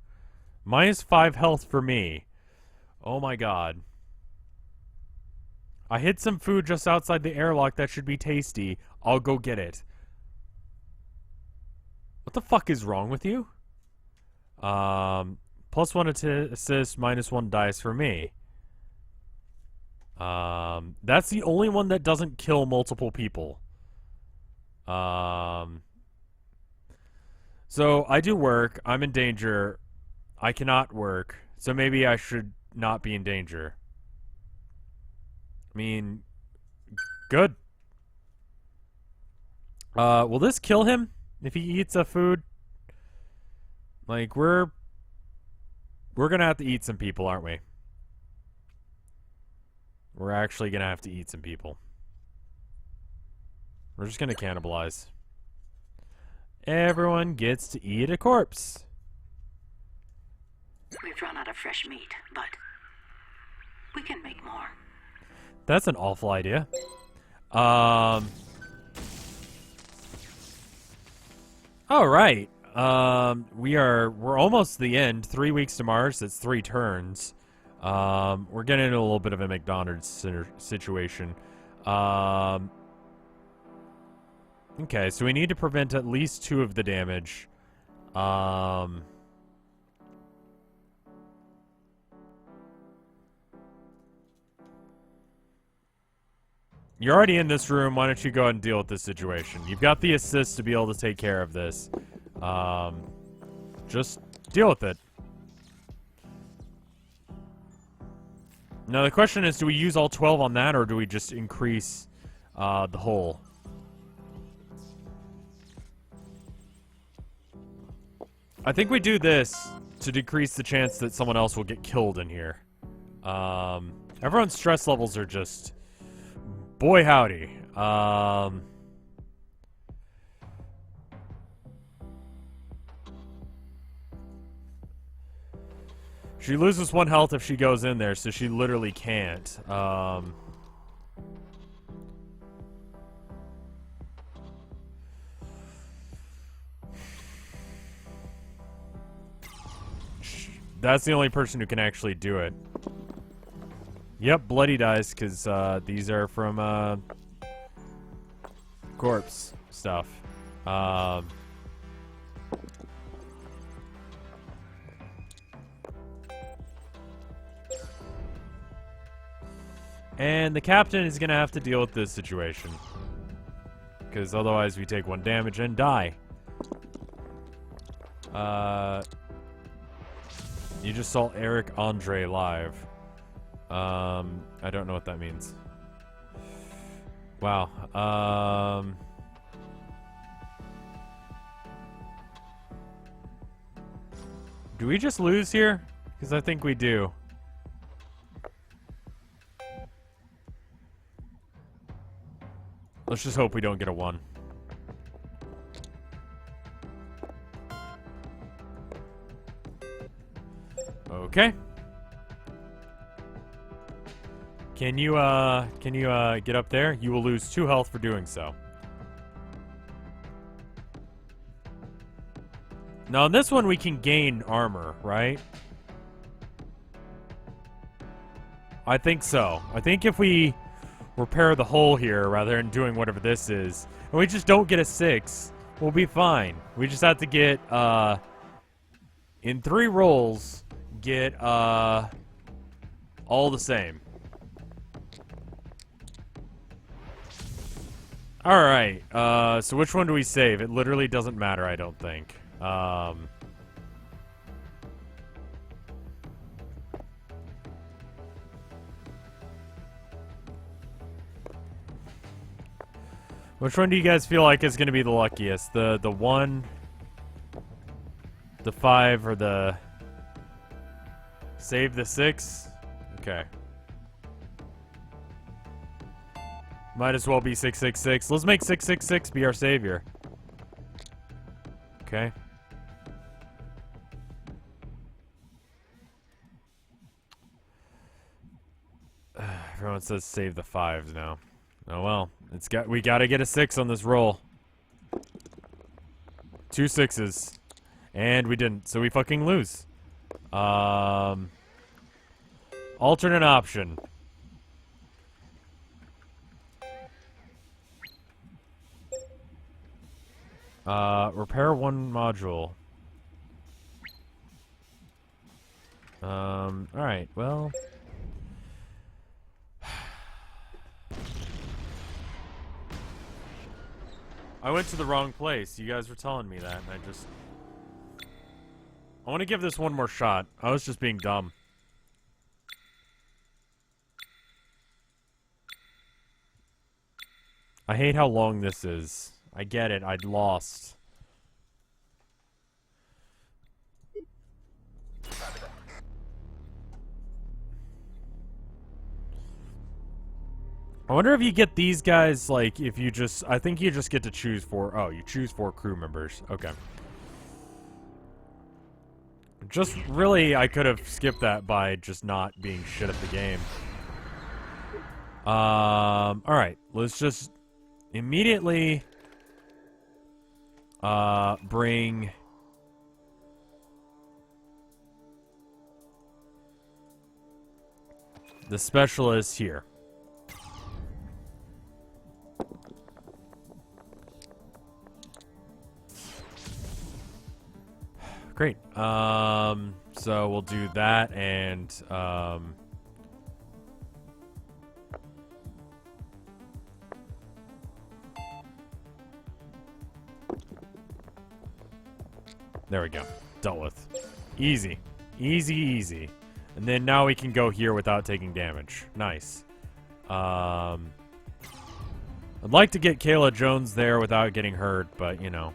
-5 health for me. Oh my god. I hid some food just outside the airlock that should be tasty. I'll go get it. What the fuck is wrong with you? +1 assist, -1 dice for me. That's the only one that doesn't kill multiple people. So I do work. I'm in danger. I cannot work. So maybe I should not be in danger. I mean, good. Will this kill him if he eats a food? Like, we're gonna have to eat some people, aren't we? We're actually gonna have to eat some people. We're just gonna cannibalize. Everyone gets to eat a corpse. We've run out of fresh meat, but we can make more. That's an awful idea. All right. We're almost to the end. 3 weeks to Mars. That's 3 turns. We're getting into a little bit of a McDonald's situation. Okay, so we need to prevent at least 2 of the damage. You're already in this room. Why don't you go ahead and deal with this situation? You've got the assist to be able to take care of this. Just deal with it. Now, the question is, do we use all 12 on that, or do we just increase the hole? I think we do this to decrease the chance that someone else will get killed in here. Everyone's stress levels are just... boy howdy. She loses 1 health if she goes in there, so she literally can't. That's the only person who can actually do it. Yep, bloody dice, because these are from corpse stuff. And the captain is going to have to deal with this situation. Because otherwise we take 1 damage and die. You just saw Eric Andre live. I don't know what that means. Wow. Do we just lose here? Because I think we do. Let's just hope we don't get a 1. Okay. Can you get up there? You will lose 2 health for doing so. Now, on this one, we can gain armor, right? I think so. I think if we repair the hole here rather than doing whatever this is, and we just don't get a 6, we'll be fine. We just have to get, in 3 rolls, get, all the same. Alright, so which one do we save? It literally doesn't matter, I don't think. Which one do you guys feel like is going to be the luckiest? The 1, the 5, or the... Save the 6? Okay. Might as well be 666. Let's make 666 be our savior. Okay. Everyone says save the 5s now. Oh well. We gotta get a 6 on this roll. 2 6s. And we didn't, so we fucking lose. Alternate option. Repair 1 module. Alright, well... I went to the wrong place. You guys were telling me that, and I want to give this 1 more shot. I was just being dumb. I hate how long this is. I get it. I'd lost. I wonder if you get these guys, like, if you just... I think you just get to choose 4... Oh, you choose 4 crew members. Okay. Just, really, I could have skipped that by just not being shit at the game. Alright. Let's just immediately bring the specialist here. Great. So we'll do that, and there we go. Dealt with. Easy. Easy, easy. And then now we can go here without taking damage. Nice. I'd like to get Kayla Jones there without getting hurt, but, you know.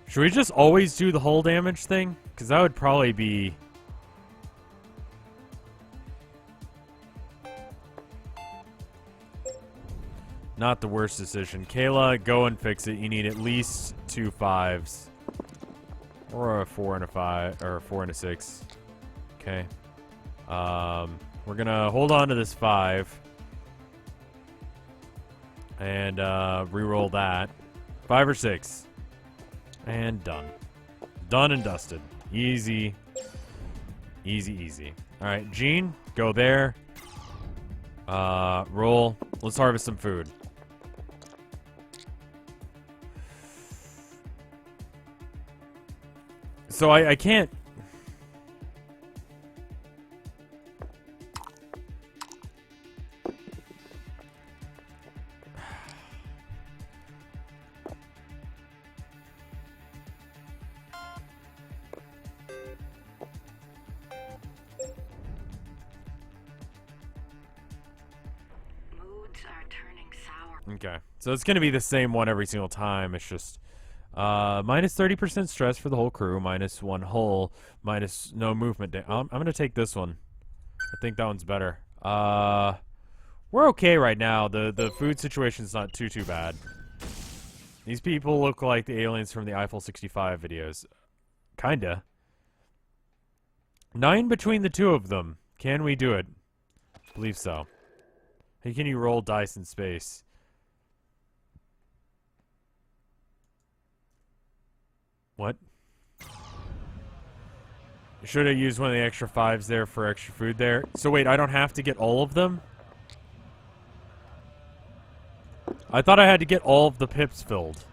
Should we just always do the hull damage thing? Because that would probably be... not the worst decision. Kayla, go and fix it. You need at least 2 5s. Or a 4 and a 5, or a 4 and a 6. Okay. We're gonna hold on to this 5. And, reroll that. 5 or 6. And done. Done and dusted. Easy. Easy, easy. Alright, Gene, go there. Roll. Let's harvest some food. So I can't... Moods are turning sour. Okay. So it's going to be the same one every single time. It's just minus 30% stress for the whole crew, minus 1 hull, minus no movement. I'm going to take this one. I think that one's better. We're okay right now. The food situation's not too bad. These people look like the aliens from the Eiffel 65 videos. Kinda. 9 between the 2 of them. Can we do it? Believe so. Hey, can you roll dice in space? What? Should have used one of the extra 5s there for extra food there. So wait, I don't have to get all of them? I thought I had to get all of the pips filled.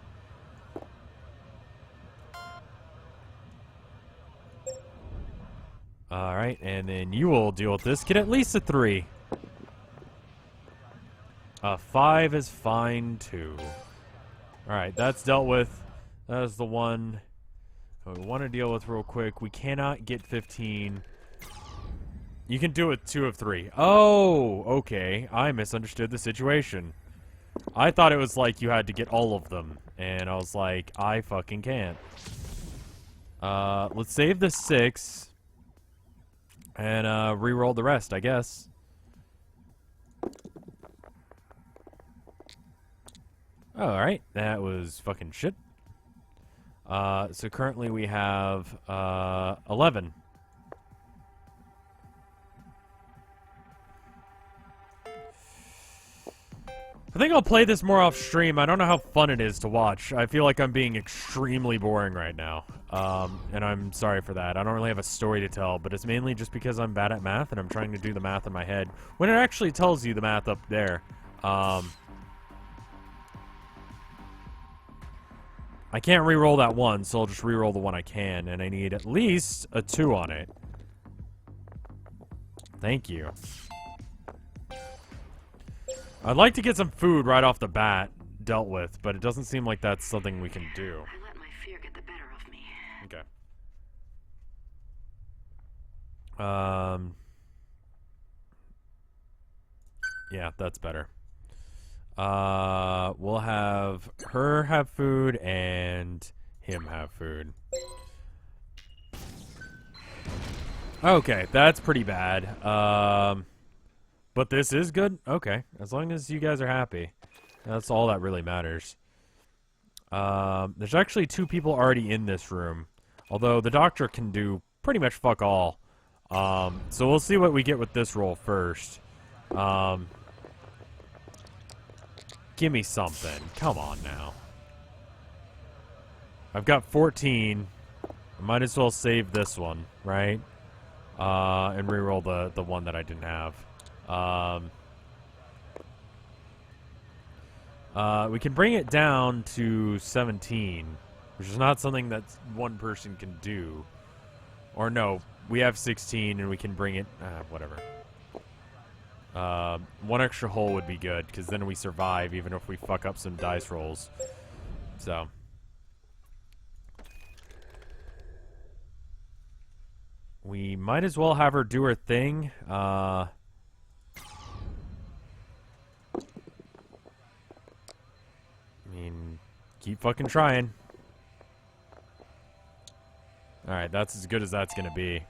Alright, and then you will deal with this. Get at least a 3. A 5 is fine too. Alright, that's dealt with. That is the one we want to deal with real quick. We cannot get 15. You can do it 2 of 3. Oh, okay. I misunderstood the situation. I thought it was like you had to get all of them. And I was like, I fucking can't. Let's save the 6. And re-roll the rest, I guess. Alright, that was fucking shit. So currently we have 11. I think I'll play this more off stream. I don't know how fun it is to watch. I feel like I'm being extremely boring right now. And I'm sorry for that. I don't really have a story to tell, but it's mainly just because I'm bad at math and I'm trying to do the math in my head when it actually tells you the math up there. I can't re-roll that one, so I'll just re-roll the one I can, and I need at least a 2 on it. Thank you. I'd like to get some food right off the bat dealt with, but it doesn't seem like that's something we can do. I let my fear get the better of me. Okay. Yeah, that's better. We'll have her have food and him have food. Okay, that's pretty bad. But this is good? Okay, as long as you guys are happy. That's all that really matters. There's actually 2 people already in this room. Although the doctor can do pretty much fuck all. So we'll see what we get with this roll first. Give me something. Come on now. I've got 14. I might as well save this one, right? And reroll the one that I didn't have. We can bring it down to 17, which is not something that one person can do. Or no, we have 16 and we can bring it... whatever. One extra hole would be good, because then we survive even if we fuck up some dice rolls. So... we might as well have her do her thing. I mean, keep fucking trying. Alright, that's as good as that's gonna be.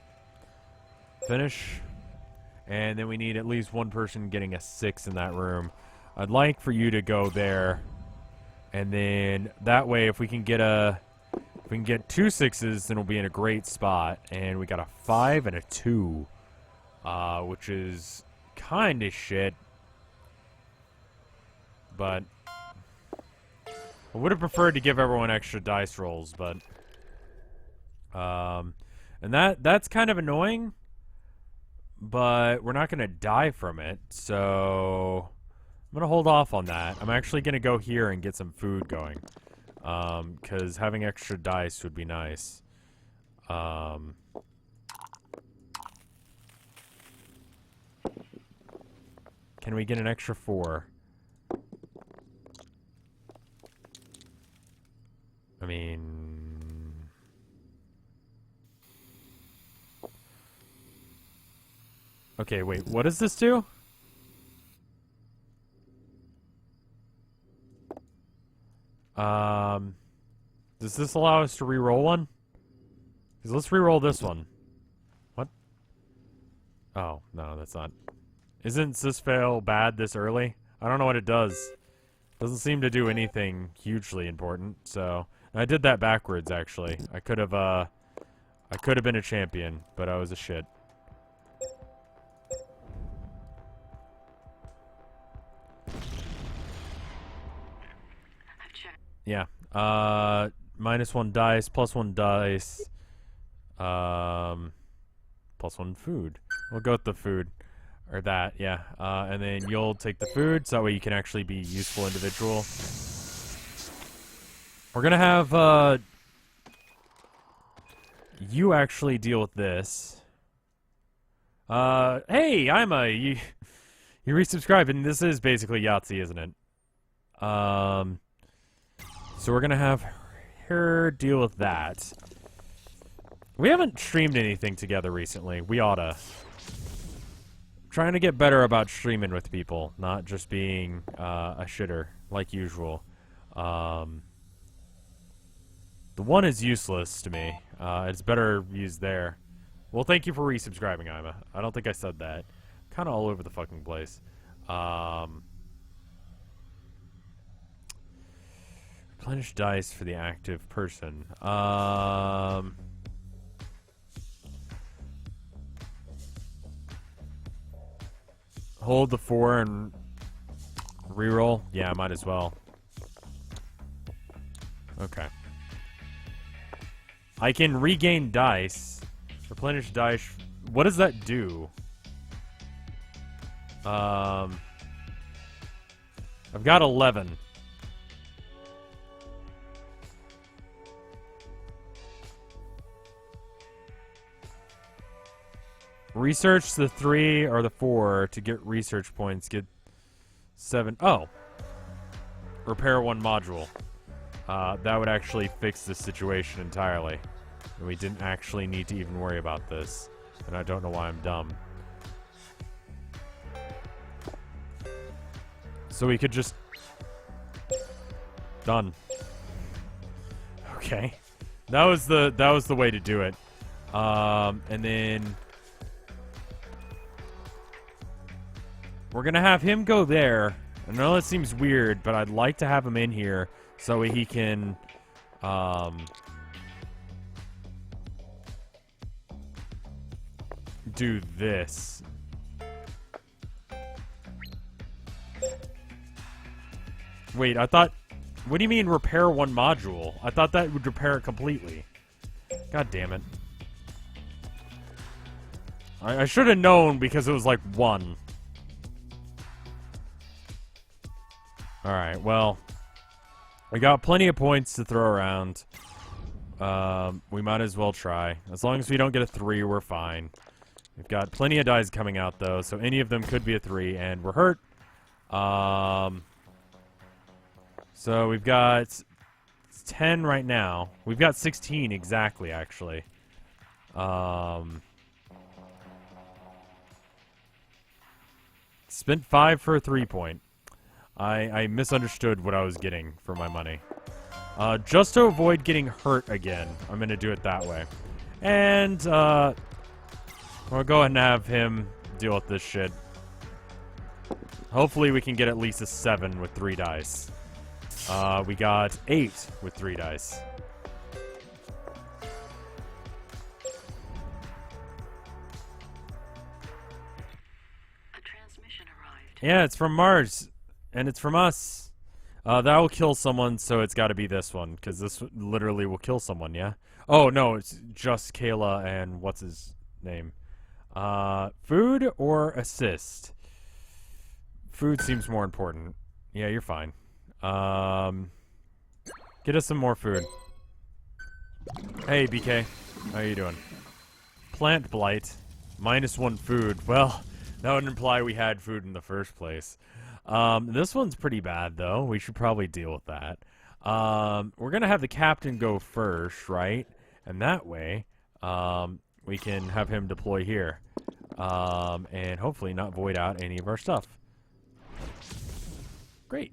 Finish. And then we need at least one person getting a 6 in that room. I'd like for you to go there. And then that way, if we can get 2 6s, then we'll be in a great spot. And we got a 5 and a 2. Which is kind of shit. But I would have preferred to give everyone extra dice rolls, but... and that's kind of annoying. But we're not going to die from it, so... I'm going to hold off on that. I'm actually going to go here and get some food going. Because having extra dice would be nice. Can we get an extra 4? I mean... okay, wait, what does this do? Does this allow us to re-roll one? Because let's re-roll this one. What? Oh, no, that's not. Isn't Sysfail bad this early? I don't know what it does. Doesn't seem to do anything hugely important, so... I did that backwards, actually. I could have been a champion, but I was a shit. Yeah. -1 dice, +1 dice. +1 food. We'll go with the food. Or that, yeah. And then you'll take the food, so that way you can actually be a useful individual. We're gonna have, you actually deal with this. Hey, you resubscribed, and this is basically Yahtzee, isn't it? So we're gonna have her deal with that. We haven't streamed anything together recently. We oughta. Trying to get better about streaming with people, not just being a shitter, like usual. The one is useless to me. It's better used there. Well, thank you for resubscribing, Ima. I don't think I said that. Kind of all over the fucking place. Replenish dice for the active person. Hold the 4 and reroll? Yeah, might as well. Okay. I can regain dice. Replenish dice. What does that do? I've got 11. Research the 3 or the 4 to get research points. Get 7. Oh. Repair 1 module. That would actually fix this situation entirely. And we didn't actually need to even worry about this. And I don't know why I'm dumb. So we could just... done. Okay. That was the way to do it. And then... we're gonna have him go there. I know that seems weird, but I'd like to have him in here so he can, do this. Wait, I thought... What do you mean repair one module? I thought that would repair it completely. God damn it. I should have known because it was like 1. Alright, well. We got plenty of points to throw around. We might as well try. As long as we don't get a 3, we're fine. We've got plenty of dice coming out, though, so any of them could be a 3, and we're hurt. So we've got 10 right now. We've got 16 exactly, actually. Spent 5 for a 3-point. I misunderstood what I was getting for my money. Just to avoid getting hurt again, I'm going to do it that way. And, I'll go ahead and have him deal with this shit. Hopefully we can get at least a 7 with 3 dice. We got 8 with 3 dice. A transmission arrived. Yeah, it's from Mars. And it's from us. That will kill someone, so it's got to be this one. Because this literally will kill someone, yeah? Oh, no, it's just Kayla and what's his name? Food or assist? Food seems more important. Yeah, you're fine. Get us some more food. Hey, BK. How you doing? Plant blight. -1 food. Well, that would imply we had food in the first place. This one's pretty bad, though. We should probably deal with that. We're gonna have the captain go first, right? And that way, we can have him deploy here. And hopefully not void out any of our stuff. Great.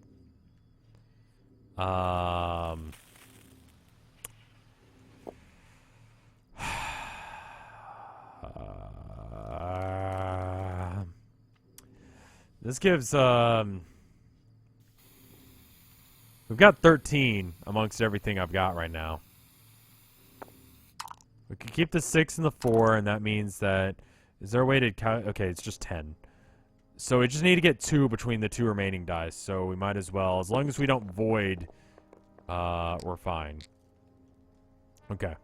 This gives, we've got 13 amongst everything I've got right now. We can keep the 6 and the 4, and that means that, is there a way to count? Okay, it's just 10. So we just need to get 2 between the 2 remaining dice, so we might as well, as long as we don't void, we're fine. Okay.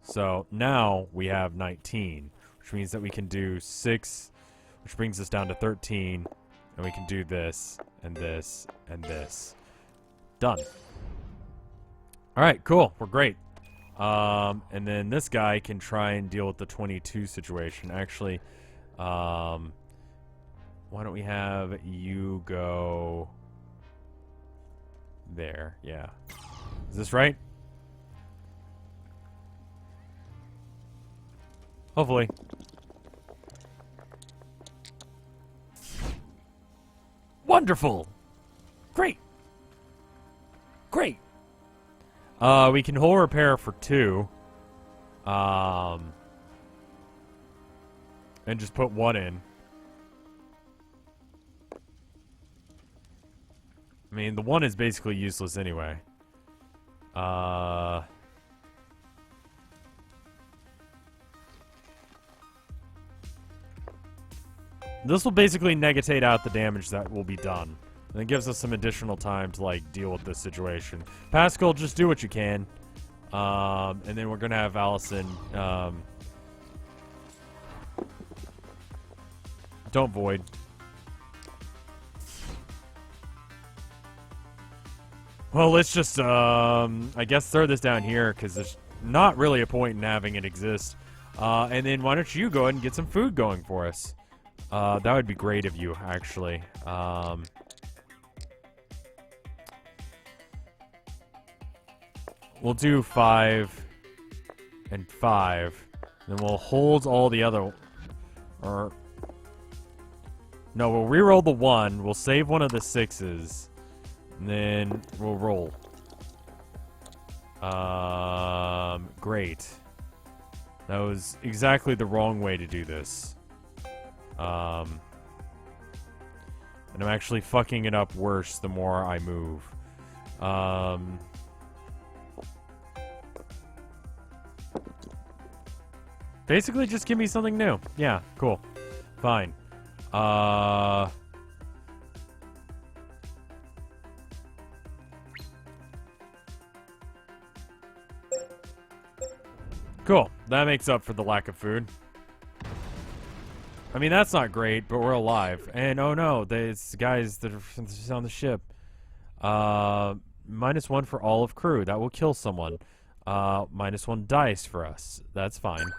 So now we have 19, which means that we can do 6, which brings us down to 13, and we can do this, and this, and this. Done. Alright, cool. We're great. And then this guy can try and deal with the 22 situation. Actually, why don't we have you go there? Yeah. Is this right? Hopefully. Wonderful! Great! Great! We can whole repair for 2. And just put 1 in. I mean, the 1 is basically useless anyway. This will basically negate out the damage that will be done. And it gives us some additional time to, like, deal with this situation. Pascal, just do what you can. And then we're gonna have Allison, don't void. Well, let's just, I guess throw this down here, because there's not really a point in having it exist. And then why don't you go ahead and get some food going for us? That would be great of you, actually. We'll do 5 and 5. Then we'll hold all the other... Or... No, we'll reroll the 1. We'll save one of the 6s. And then we'll roll. Great. That was exactly the wrong way to do this. And I'm actually fucking it up worse the more I move. Basically, just give me something new. Yeah, cool. Fine. Cool. That makes up for the lack of food. I mean, that's not great, but we're alive. And oh no, there's guys that are on the ship. -1 for all of crew. That will kill someone. -1 dice for us. That's fine.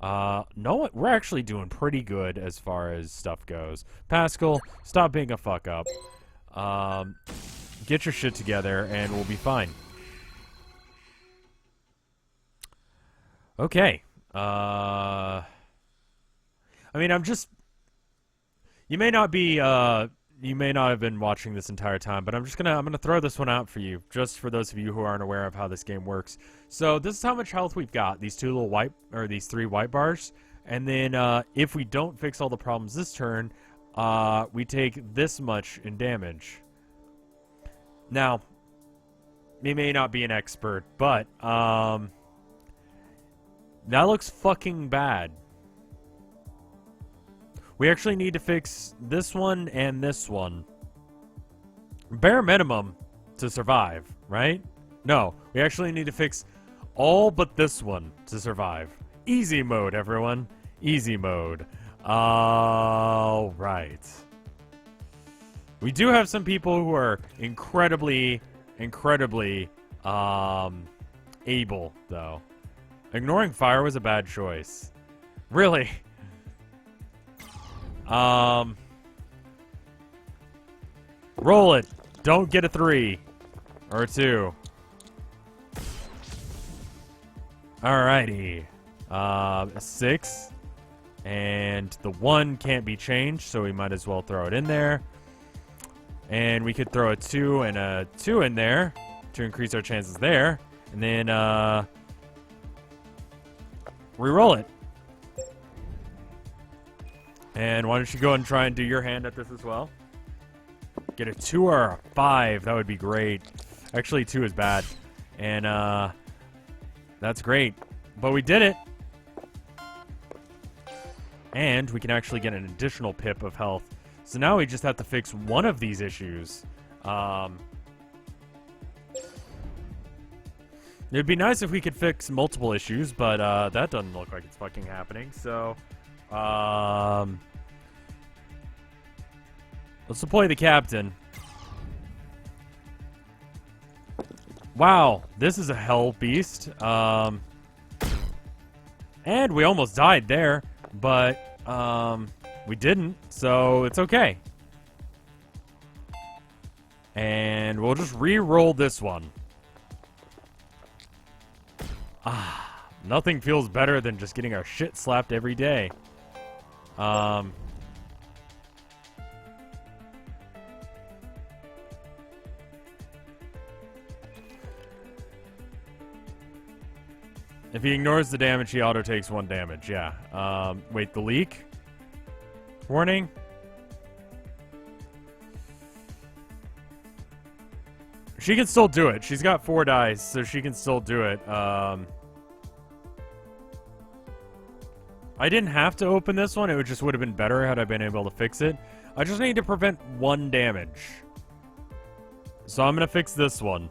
No, we're actually doing pretty good as far as stuff goes. Pascal, stop being a fuck up. Get your shit together, and we'll be fine. Okay. I mean, you may not be, you may not have been watching this entire time, but I'm gonna throw this one out for you, just for those of you who aren't aware of how this game works. So this is how much health we've got. These these 3 white bars, and then if we don't fix all the problems this turn, we take this much in damage. Now, me may not be an expert, but that looks fucking bad. We actually need to fix this one and this one. Bare minimum to survive, right? No, we actually need to fix all but this one to survive. Easy mode, everyone. Easy mode. All right. We do have some people who are incredibly able, though. Ignoring fire was a bad choice. Really? Roll it. Don't get a 3 or a 2. Alrighty. A 6. And the 1 can't be changed, so we might as well throw it in there. And we could throw a 2 and a 2 in there to increase our chances there. And then, re-roll it. And why don't you go and try and do your hand at this as well? Get a 2 or a 5. That would be great. Actually, 2 is bad. And, that's great. But we did it. And we can actually get an additional pip of health. So now we just have to fix one of these issues. It'd be nice if we could fix multiple issues, but that doesn't look like it's fucking happening. So, let's deploy the captain. Wow, this is a hell beast. And we almost died there, but we didn't, so it's okay. And we'll just re-roll this one. Nothing feels better than just getting our shit slapped every day. If he ignores the damage, he auto takes 1 damage. Yeah. Wait, the leak? Warning? She can still do it. She's got 4 dice, so she can still do it. I didn't have to open this one. It just would have been better had I been able to fix it. I just need to prevent 1 damage. So I'm going to fix this one.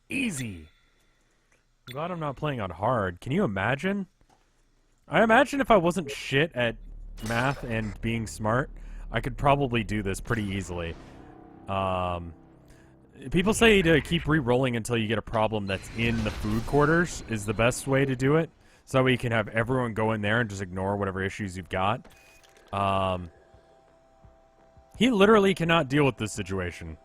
Easy. I'm glad I'm not playing on hard. Can you imagine? I imagine if I wasn't shit at math and being smart, I could probably do this pretty easily. People say to keep re-rolling until you get a problem that's in the food quarters is the best way to do it. So that way you can have everyone go in there and just ignore whatever issues you've got. He literally cannot deal with this situation.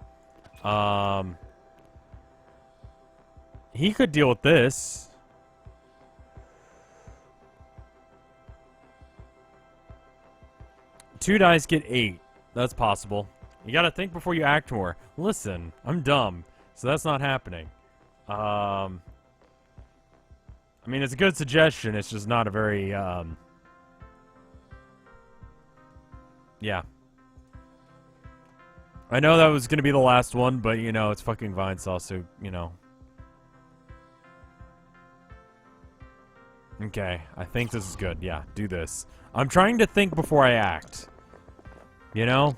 He could deal with this. 2 dice get 8. That's possible. You gotta think before you act more. Listen, I'm dumb, so that's not happening. I mean, it's a good suggestion. It's just not a very, yeah. I know that was gonna be the last one, but, you know, it's fucking Vinesauce, so, you know. Okay, I think this is good. Yeah, do this. I'm trying to think before I act. You know?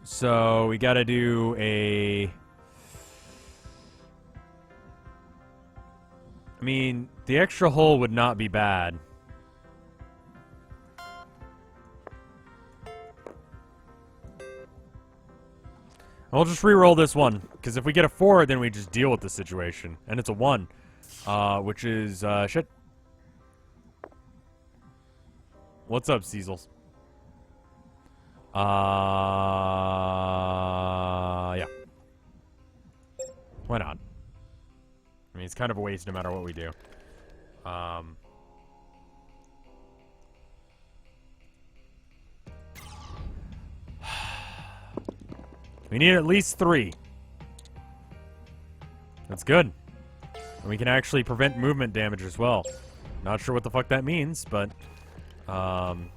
So, we gotta do a... I mean, the extra hole would not be bad. I'll just re-roll this one, because if we get a 4, then we just deal with the situation. And it's a 1, which is, shit. What's up, Cecils? Yeah. Why not? I mean, it's kind of a waste no matter what we do. We need at least 3. That's good. And we can actually prevent movement damage as well. Not sure what the fuck that means, but... And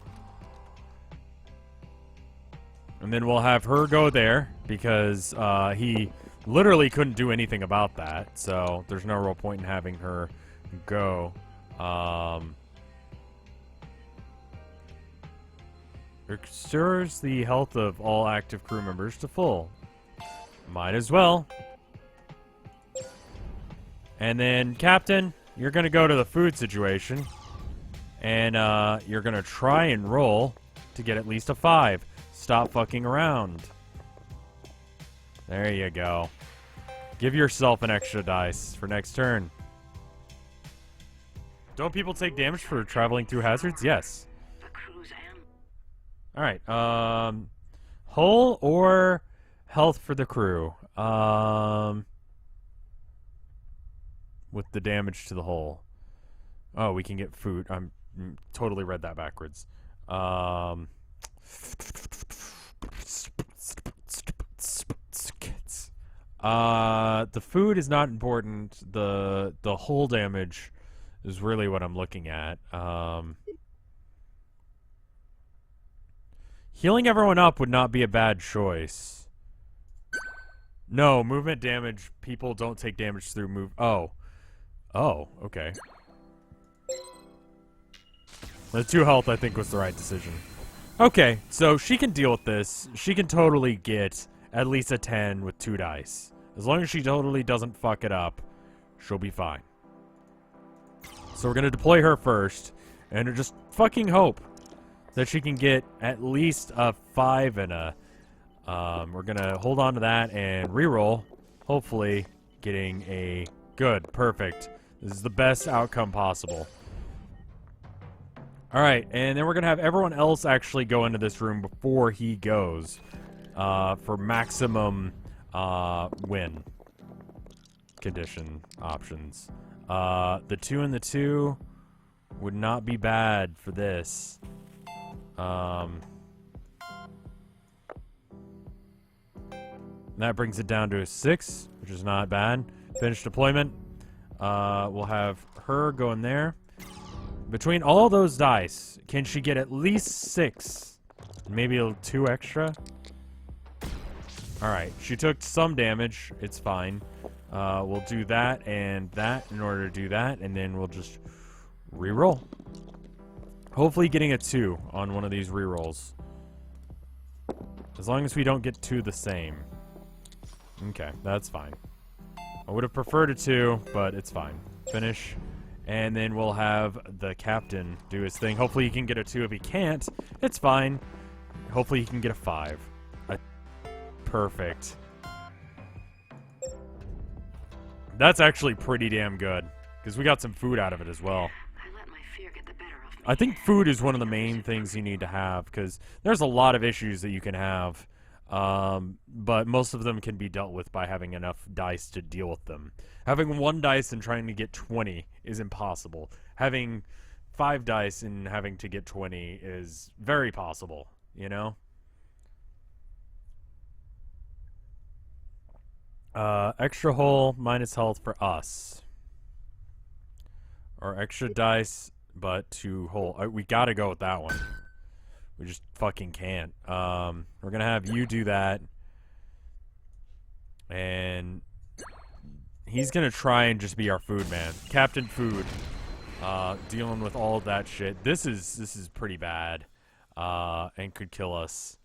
then we'll have her go there, because he literally couldn't do anything about that, so there's no real point in having her go. Restores the health of all active crew members to full. Might as well. And then, Captain, you're going to go to the food situation. And you're going to try and roll to get at least a 5. Stop fucking around. There you go. Give yourself an extra dice for next turn. Don't people take damage for traveling through hazards? Yes. Alright, hull or health for the crew? With the damage to the hull. Oh, we can get food. I'm totally read that backwards. The food is not important. The hull damage is really what I'm looking at. Healing everyone up would not be a bad choice. No, movement damage. People don't take damage through move. Oh. Oh, okay. The 2 health, I think, was the right decision. Okay, so she can deal with this. She can totally get at least a 10 with 2 dice. As long as she totally doesn't fuck it up, she'll be fine. So we're going to deploy her first, and just fucking hope that she can get at least a 5 and a... we're going to hold on to that and reroll. Hopefully getting a good, perfect. This is the best outcome possible. Alright, and then we're going to have everyone else actually go into this room before he goes. For maximum win condition options. The 2 and the 2 would not be bad for this. That brings it down to a 6, which is not bad. Finish deployment. We'll have her go in there. Between all those dice, can she get at least 6? Maybe a 2 extra? Alright, she took some damage. It's fine. We'll do that and that in order to do that, and then we'll just re-roll. Hopefully getting a 2 on one of these re-rolls. As long as we don't get 2 the same. Okay, that's fine. I would have preferred a 2, but it's fine. Finish. And then we'll have the captain do his thing. Hopefully he can get a 2. If he can't, it's fine. Hopefully he can get a 5. Perfect. That's actually pretty damn good. Because we got some food out of it as well. I think food is one of the main things you need to have. Because there's a lot of issues that you can have. But most of them can be dealt with by having enough dice to deal with them. Having 1 dice and trying to get 20 is impossible. Having 5 dice and having to get 20 is very possible, you know? Extra hole minus health for us. Or extra dice, but 2 hole. We gotta go with that one. We just fucking can't. We're gonna have you do that. And he's gonna try and just be our food man. Captain Food. Dealing with all of that shit. This is pretty bad. And could kill us.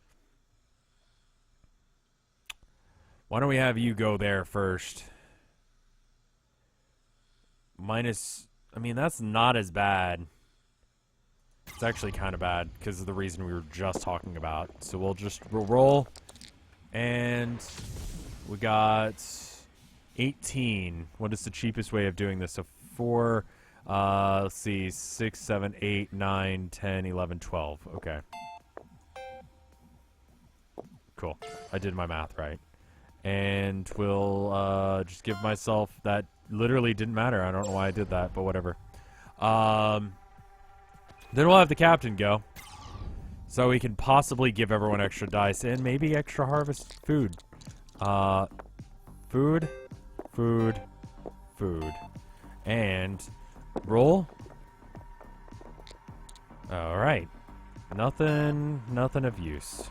Why don't we have you go there first? Minus... I mean, that's not as bad. It's actually kind of bad because of the reason we were just talking about. So we'll roll. And we got 18. What is the cheapest way of doing this? So 4, let's see, 6, 7, 8, 9, 10, 11, 12. Okay. Cool. I did my math right. And we'll just give myself that. Literally didn't matter. I don't know why I did that, but whatever. Then we'll have the captain go. So we can possibly give everyone extra dice and maybe extra harvest food. Food. And roll. Alright. Nothing of use.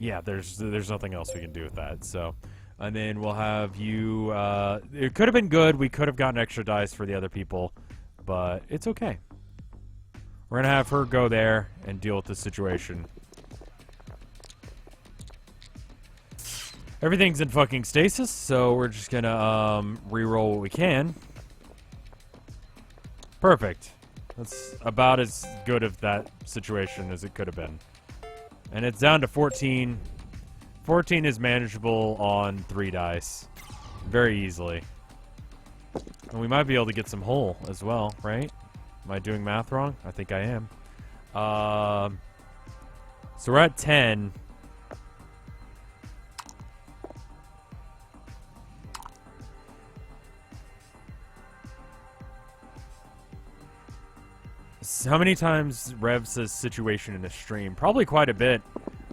Yeah, there's nothing else we can do with that. So, and then we'll have you. It could have been good. We could have gotten extra dice for the other people, but it's okay. We're gonna have her go there and deal with the situation. Everything's in fucking stasis, so we're just gonna re-roll what we can. Perfect. That's about as good of that situation as it could have been. And it's down to 14. 14 is manageable on 3 dice. Very easily. And we might be able to get some whole as well, right? Am I doing math wrong? I think I am. So we're at 10. How many times Rev says situation in a stream? Probably quite a bit.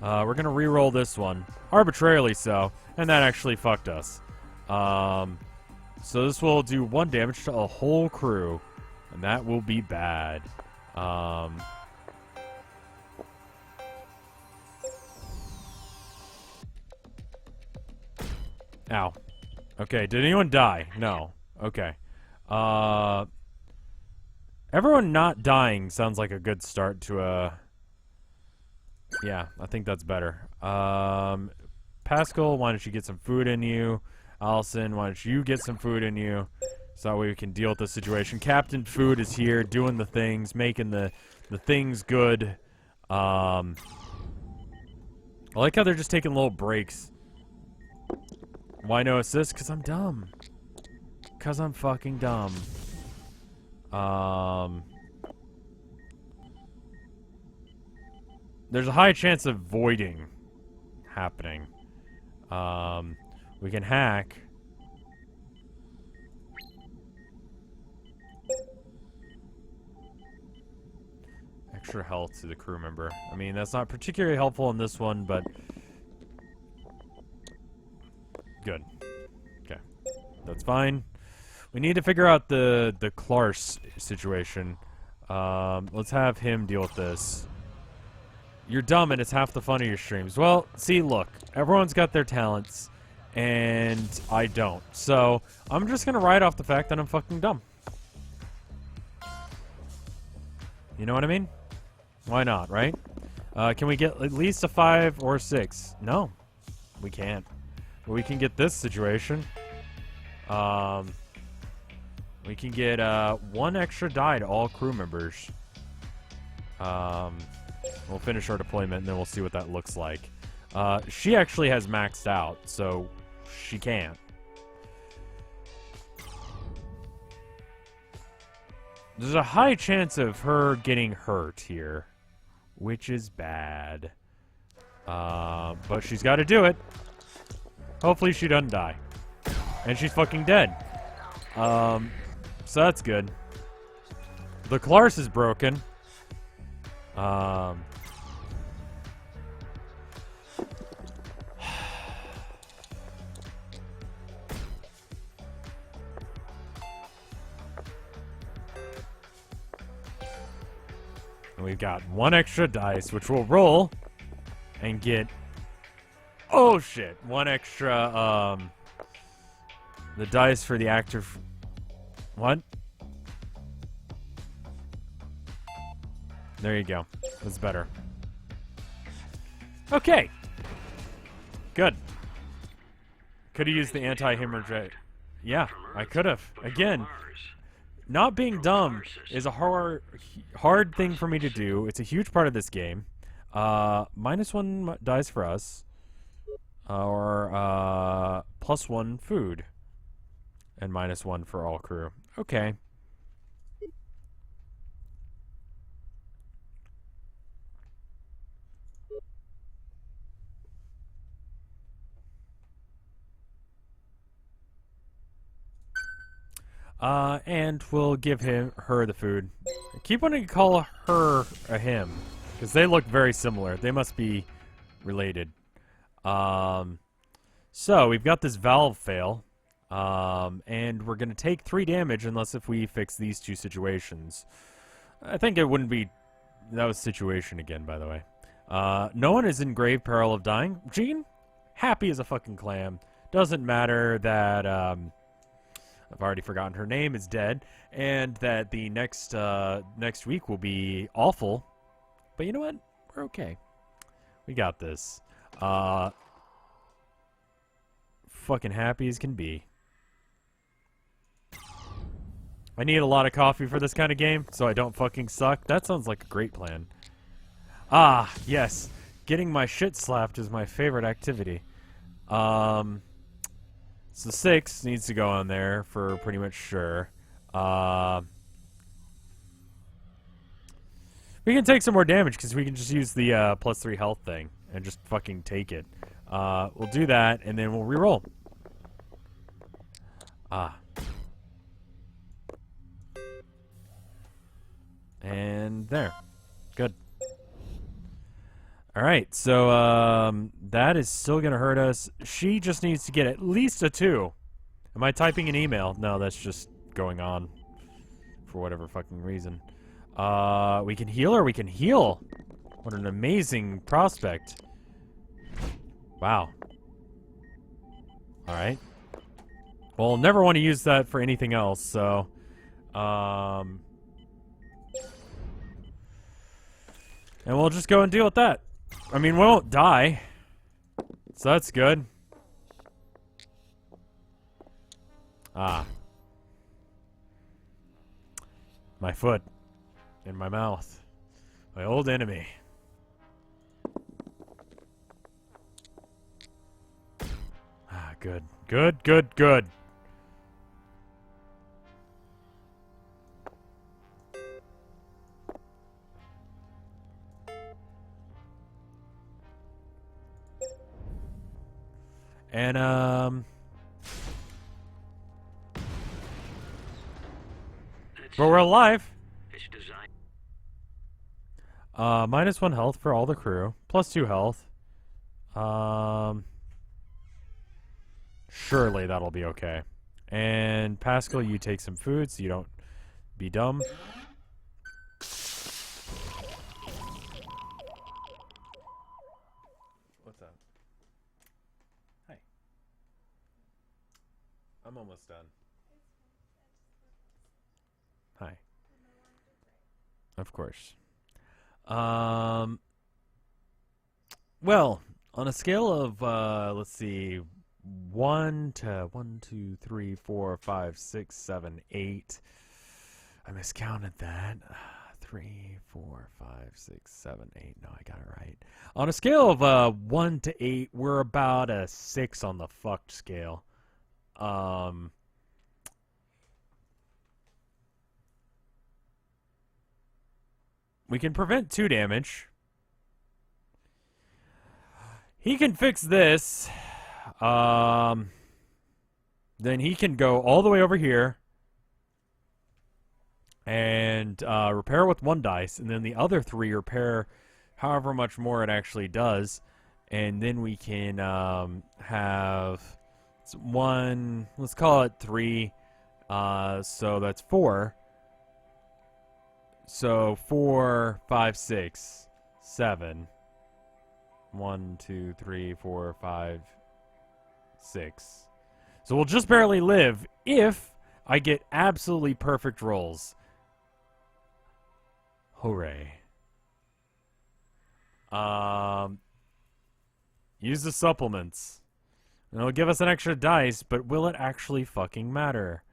We're going to re-roll this one. Arbitrarily so. And that actually fucked us. So this will do 1 damage to a whole crew. And that will be bad. Ow. Okay, did anyone die? No. Okay. Everyone not dying sounds like a good start to a... Yeah, I think that's better. Pascal, why don't you get some food in you? Allison, why don't you get some food in you? So that way we can deal with the situation. Captain Food is here, doing the things, making the things good. I like how they're just taking little breaks. Why no assist? Because I'm dumb. Because I'm fucking dumb. There's a high chance of voiding happening. We can hack. Extra health to the crew member. I mean, that's not particularly helpful in this one, but good. Okay. That's fine. We need to figure out the Clarse situation. Let's have him deal with this. You're dumb and it's half the fun of your streams. Well, see, look. Everyone's got their talents, and I don't. So, I'm just gonna write off the fact that I'm fucking dumb. You know what I mean? Why not, right? Can we get at least a 5 or 6? No. We can't. But we can get this situation. We can get 1 extra die to all crew members. We'll finish our deployment, and then we'll see what that looks like. She actually has maxed out, so she can't. There's a high chance of her getting hurt here, which is bad. But she's got to do it. Hopefully she doesn't die. And she's fucking dead. So that's good. The Tharsis is broken. And we've got one extra dice, which we'll roll and get. Oh shit! One extra. The dice for the actor. What? There you go. That's better. Okay. Good. Could have used the anti-hemorrhage. Yeah, I could have. Again, not being dumb is a hard thing for me to do. It's a huge part of this game. -1 dies for us. Or +1 food. And -1 for all crew. Okay. And we'll give her the food. I keep wanting to call her a him, because they look very similar. They must be related. So we've got this valve fail, and we're gonna take 3 damage unless if we fix these 2 situations. I think it wouldn't be. That was situation again, by the way. No one is in grave peril of dying. Jean, happy as a fucking clam. Doesn't matter that I've already forgotten her name is dead, and that the next week will be awful. But you know what? We're okay. We got this. Fucking happy as can be. I need a lot of coffee for this kind of game, so I don't fucking suck. That sounds like a great plan. Ah, yes. Getting my shit slapped is my favorite activity. So 6 needs to go on there for pretty much sure. We can take some more damage because we can just use the +3 health thing and just fucking take it. We'll do that and then we'll reroll. And there. Good. Alright, so that is still going to hurt us. She just needs to get at least a 2. Am I typing an email? No, that's just going on for whatever fucking reason. We can heal her. We can heal. What an amazing prospect. Wow. Alright. Well, never want to use that for anything else, so... And we'll just go and deal with that. I mean, we won't die. So that's good. My foot. In my mouth. My old enemy. Good. Good, good, good. And, but we're alive. -1 health for all the crew. +2 health. Surely that'll be okay. And Pascal, you take some food so you don't be dumb. What's up? Hi. I'm almost done. Hi. Of course. Well, on a scale of, let's see, 1 to 1, 2, 3, 4, 5, 6, 7, 8. I miscounted that. 3, 4, 5, 6, 7, 8. No, I got it right. On a scale of 1 to 8, we're about a 6 on the fucked scale. We can prevent 2 damage. He can fix this. then he can go all the way over here and repair with 1 dice, and then the other 3 repair however much more it actually does, and then we can have 1. Let's call it 3. So that's 4. So 4, 5, 6, 7. 1, 2, 3, 4, 5, 6. So we'll just barely live if I get absolutely perfect rolls. Hooray. Use the supplements. It'll give us an extra dice, but will it actually fucking matter?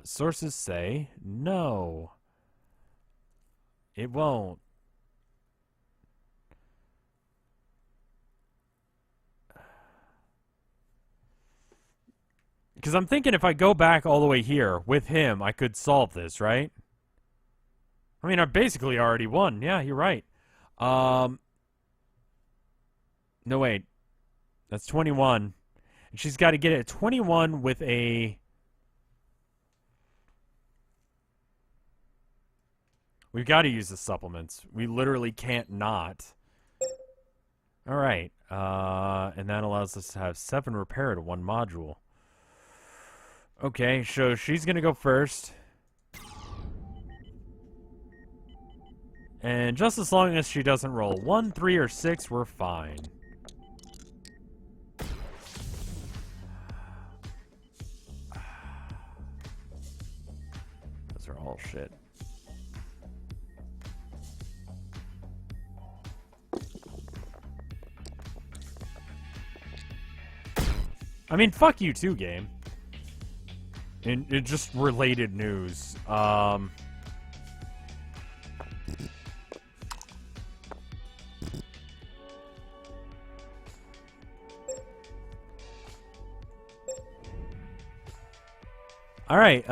Sources say no. It won't. Because I'm thinking if I go back all the way here with him, I could solve this, right? I mean, I basically already won. Yeah, you're right. No, wait. That's 21. And she's got to get it at 21 with a... We've got to use the supplements. We literally can't not. All right. And that allows us to have 7 repair to 1 module. Okay, so she's going to go first. And just as long as she doesn't roll 1, 3, or 6, we're fine. Those are all shit. I mean, fuck you too, game. And just related news. Alright,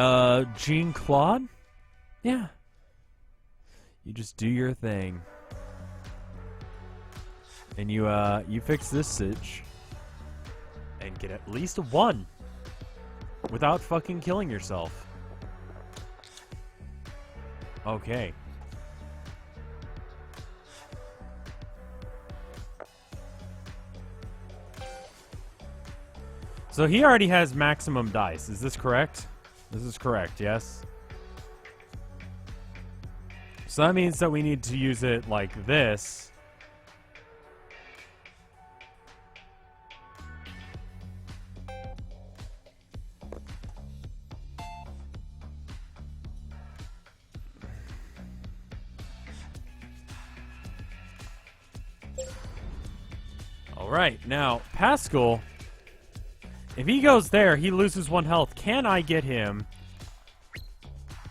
Jean-Claude? Yeah. You just do your thing. And you fix this sitch. And get at least a 1. Without fucking killing yourself. Okay. So he already has maximum dice. Is this correct? This is correct, yes? So that means that we need to use it like this. Alright, now, Pascal, if he goes there, he loses 1 health. Can I get him?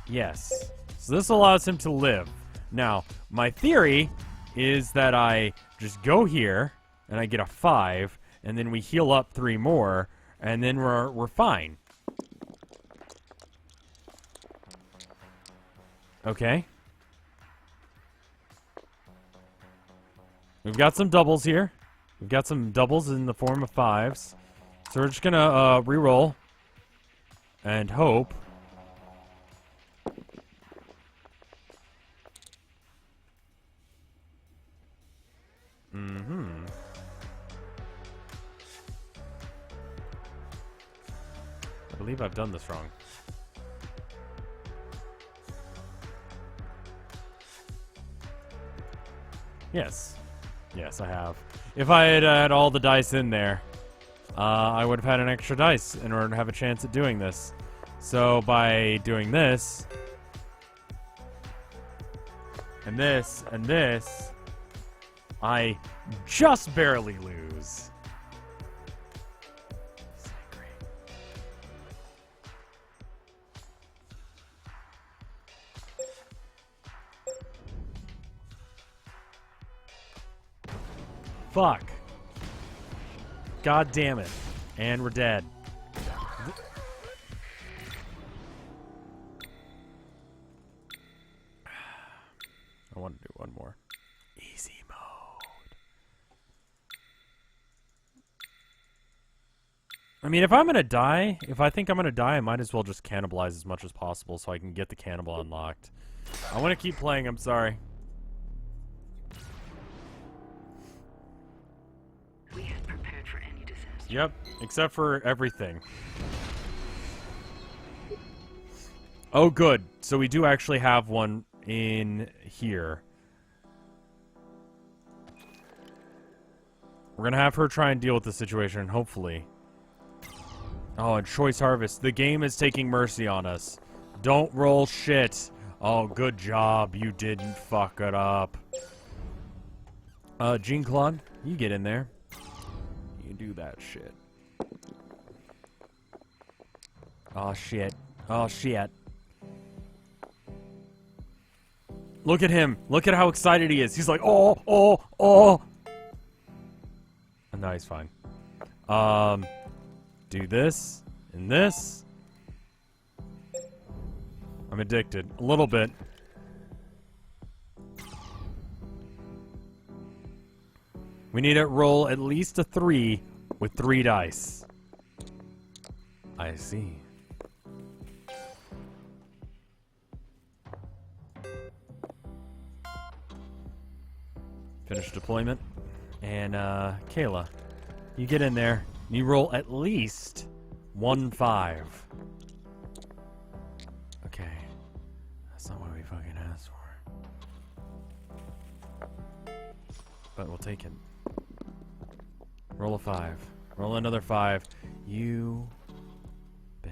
Yes. So this allows him to live. Now, my theory is that I just go here, and I get a 5, and then we heal up 3 more, and then we're fine. Okay. We've got some doubles here. We've got some doubles in the form of 5s. So we're just gonna re-roll. And hope. Mm-hmm. I believe I've done this wrong. Yes. Yes, I have. If I had had all the dice in there, I would have had an extra dice in order to have a chance at doing this. So by doing this, and this, I just barely lose. Fuck. God damn it. And we're dead. I want to do one more. Easy mode. I mean, if I'm gonna die, if I think I'm gonna die, I might as well just cannibalize as much as possible so I can get the cannibal unlocked. I want to keep playing, I'm sorry. We had prepared for any disaster. Yep, except for everything. Oh, good. So we do actually have one in here. We're gonna have her try and deal with the situation, hopefully. Oh, and choice harvest. The game is taking mercy on us. Don't roll shit. Oh, good job. You didn't fuck it up. Jean Claude, you get in there. You do that shit. Oh, shit. Oh, shit. Look at him. Look at how excited he is. He's like, oh, oh, oh. No, he's fine. Do this and this. I'm addicted. A little bit. We need to roll at least a 3 with 3 dice. I see. Finish deployment. And, Kayla, you get in there. You roll at least 1 5. Okay. That's not what we fucking asked for. But we'll take it. Roll a 5. Roll another 5. You bitch.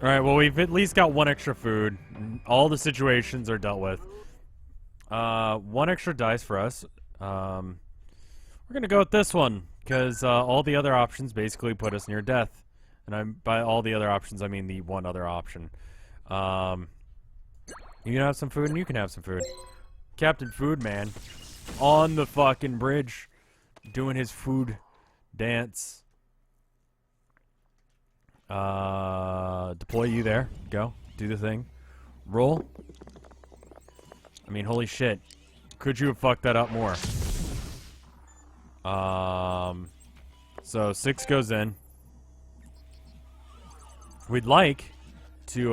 Alright, well, we've at least got 1 extra food. All the situations are dealt with. 1 extra dice for us. We're gonna go with this one, because all the other options basically put us near death. And by all the other options, I mean the one other option. You can have some food, and you can have some food. Captain Food Man on the fucking bridge doing his food dance. Deploy you there. Go. Do the thing. Roll. I mean, holy shit. Could you have fucked that up more? So 6 goes in. We'd like to,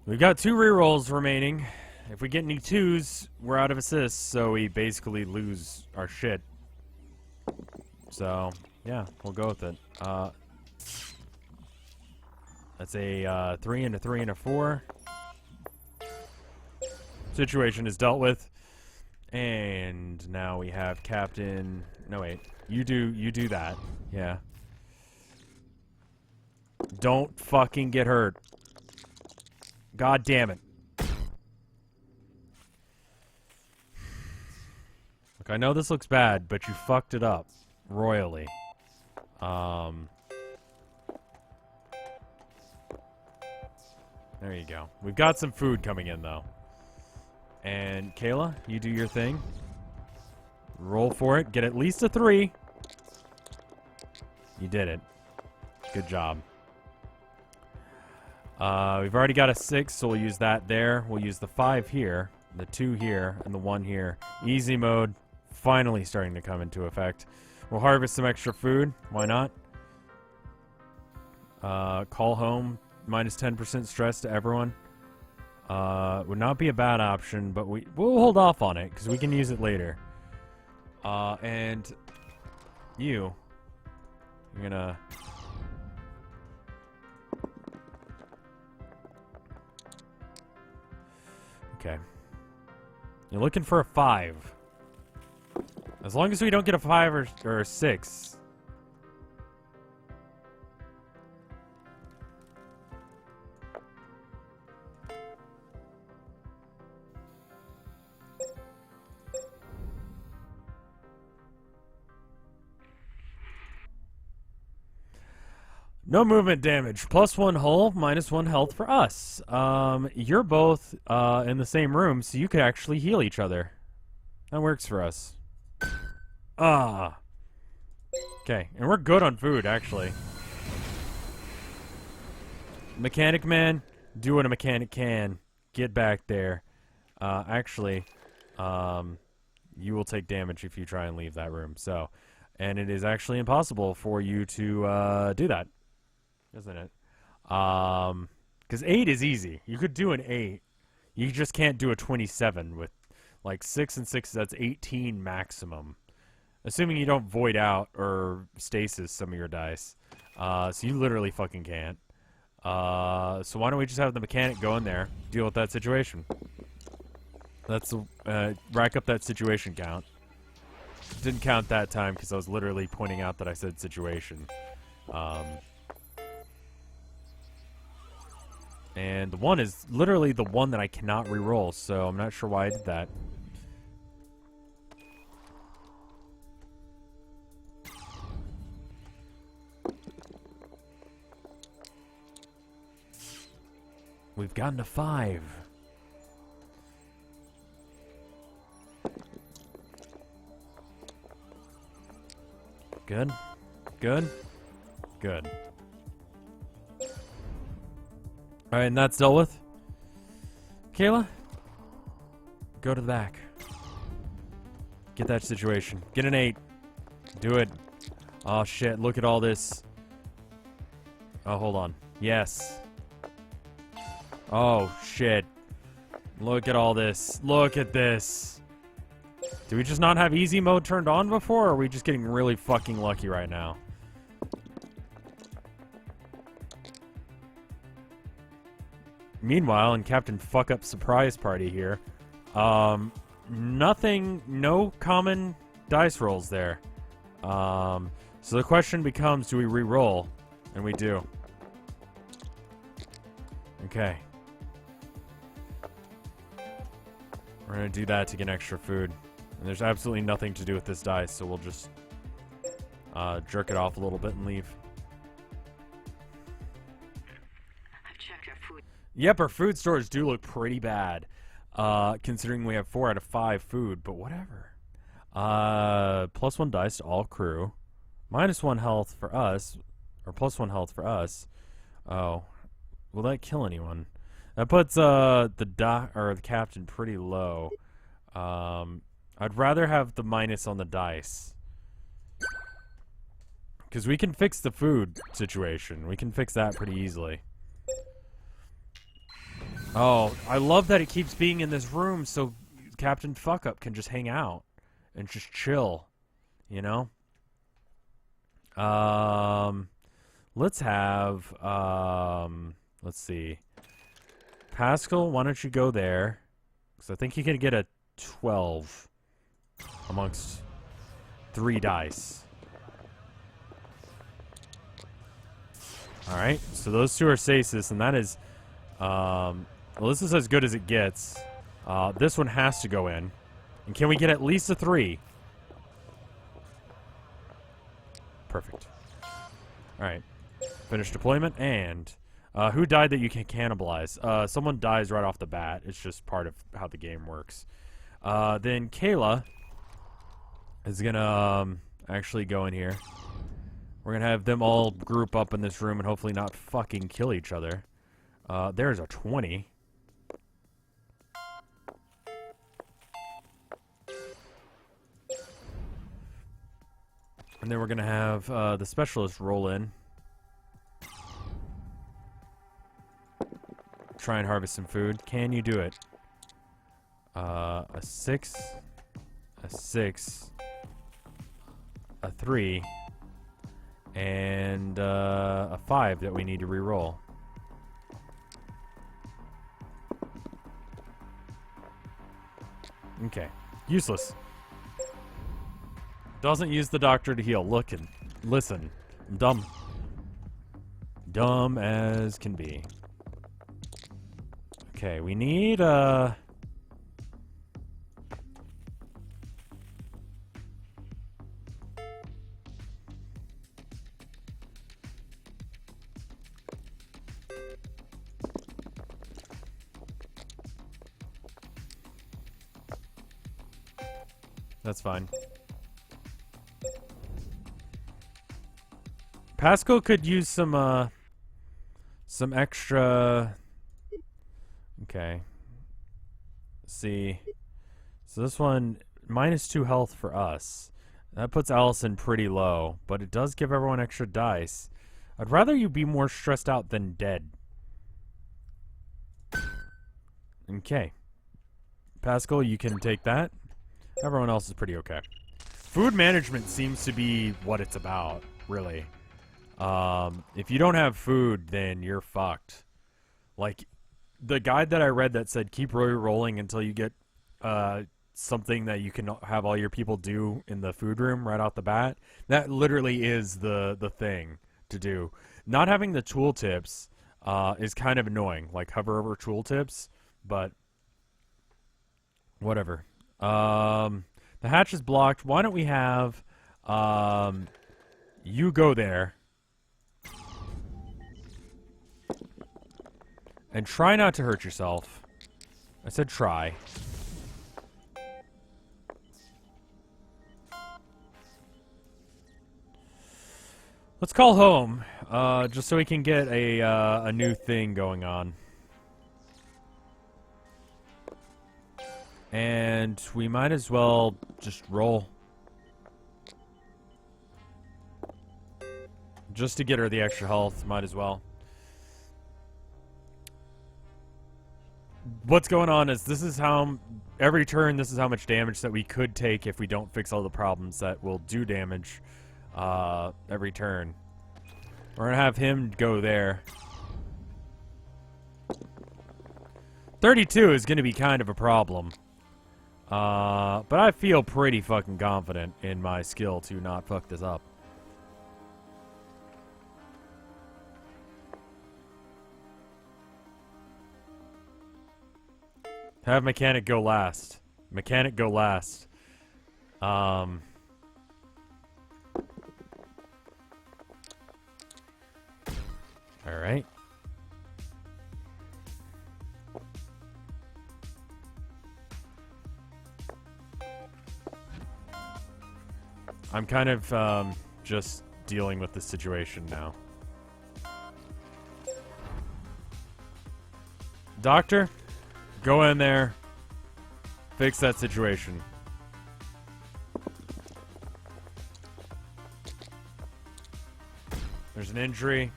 we've got 2 rerolls remaining. If we get any 2s, we're out of assists, so we basically lose our shit. So, yeah, we'll go with it. That's a 3 and a 3 and a 4. Situation is dealt with. And now we have Captain... No, wait. You do that. Yeah. Don't fucking get hurt. God damn it. Look, I know this looks bad, but you fucked it up royally. There you go. We've got some food coming in, though. And Kayla, you do your thing. Roll for it. Get at least a 3. You did it. Good job. We've already got a 6, so we'll use that there. We'll use the 5 here, the 2 here, and the 1 here. Easy mode finally starting to come into effect. We'll harvest some extra food. Why not? Call home. Minus 10% stress to everyone. Would not be a bad option, but we'll hold off on it, because we can use it later. And you're gonna... Okay. You're looking for a 5. As long as we don't get a 5 or a 6. No movement damage. +1 hull, -1 health for us. You're both in the same room, so you could actually heal each other. That works for us. Ah. Okay, and we're good on food, actually. Mechanic man, do what a mechanic can. Get back there. Actually, you will take damage if you try and leave that room. So, and it is actually impossible for you to do that, isn't it? Because 8 is easy. You could do an 8. You just can't do a 27 with like 6 and 6. That's 18 maximum, assuming you don't void out or stasis some of your dice. So you literally fucking can't. So why don't we just have the mechanic go in there, deal with that situation? That's rack up that situation count. Didn't count that time because I was literally pointing out that I said situation. And the 1 is literally the one that I cannot reroll, so I'm not sure why I did that. We've gotten to 5. Good. Good. Good. Alright, and that's dealt with. Kayla, go to the back. Get that situation. Get an 8. Do it. Oh shit, look at all this. Oh, hold on. Yes. Oh shit. Look at all this. Look at this. Do we just not have easy mode turned on before, or are we just getting really fucking lucky right now? Meanwhile, in Captain Fuck Up Surprise Party here, nothing, no common dice rolls there. So the question becomes, do we re-roll? And we do. Okay. We're gonna do that to get extra food. And there's absolutely nothing to do with this dice, so we'll just jerk it off a little bit and leave. I've checked our food. Yep, our food stores do look pretty bad, considering we have 4 out of 5 food, but whatever. +1 dice to all crew. -1 health for us, or +1 health for us. Oh, will that kill anyone? That puts the captain pretty low. I'd rather have the minus on the dice, because we can fix the food situation. We can fix that pretty easily. Oh, I love that it keeps being in this room so Captain Fuck Up can just hang out and just chill, you know? Let's have, let's see. Pascal, why don't you go there? Because I think you can get a 12 amongst 3 dice. Alright, so those 2 are stasis, and that is, well, this is as good as it gets. This one has to go in. And can we get at least a 3? Perfect. Alright. Finish deployment, and who died that you can cannibalize? Someone dies right off the bat. It's just part of how the game works. Then Kayla is gonna actually go in here. We're gonna have them all group up in this room and hopefully not fucking kill each other. There's a 20. And then we're gonna have the specialist roll in. Try and harvest some food. Can you do it? A 6, a 6, a 3, and a 5 that we need to re-roll. Okay. Useless. Doesn't use the doctor to heal. Look and listen. I'm dumb. Dumb as can be. Okay, we need that's fine. Pascal could use some some extra. Okay. See. So this one, -2 health for us. That puts Allison pretty low, but it does give everyone extra dice. I'd rather you be more stressed out than dead. Okay. Pascal, you can take that. Everyone else is pretty okay. Food management seems to be what it's about, really. If you don't have food, then you're fucked. Like, the guide that I read that said keep rolling until you get something that you can have all your people do in the food room right off the bat. That literally is the thing to do. Not having the tooltips is kind of annoying. Like hover over tooltips, but whatever. The hatch is blocked. Why don't we have you go there and try not to hurt yourself. I said try. Let's call home, just so we can get a new thing going on. And we might as well just roll. Just to get her the extra health, might as well. What's going on is this is how, every turn, this is how much damage that we could take if we don't fix all the problems that will do damage every turn. We're going to have him go there. 32 is going to be kind of a problem. But I feel pretty fucking confident in my skill to not fuck this up. Have mechanic go last. Mechanic go last. Alright. I'm kind of just dealing with the situation now. Doctor, go in there. Fix that situation. There's an injury.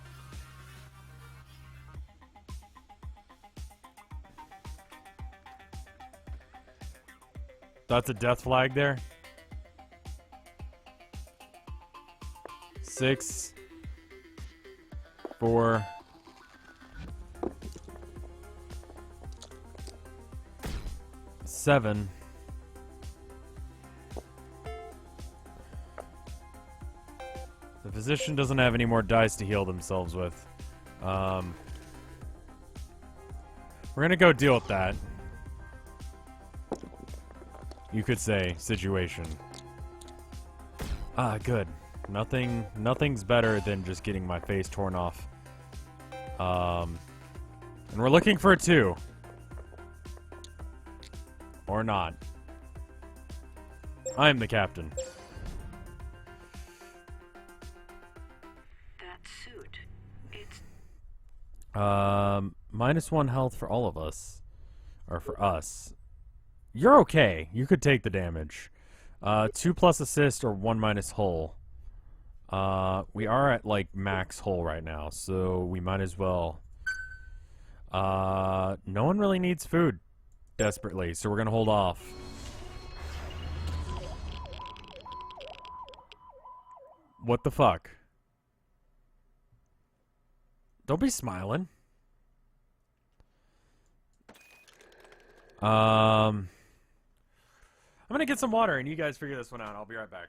That's a death flag there. 6, 4, 7. The physician doesn't have any more dice to heal themselves with. We're gonna go deal with that. You could say situation. Ah, good. Nothing's better than just getting my face torn off. And we're looking for a 2. Or not. I'm the captain. That suit, it's... -1 health for all of us. Or for us. You're okay. You could take the damage. 2 plus assist or 1 minus hull. We are at, like, max hull right now, so we might as well. No one really needs food desperately, so we're gonna hold off. What the fuck? Don't be smiling. I'm gonna get some water and you guys figure this one out. I'll be right back.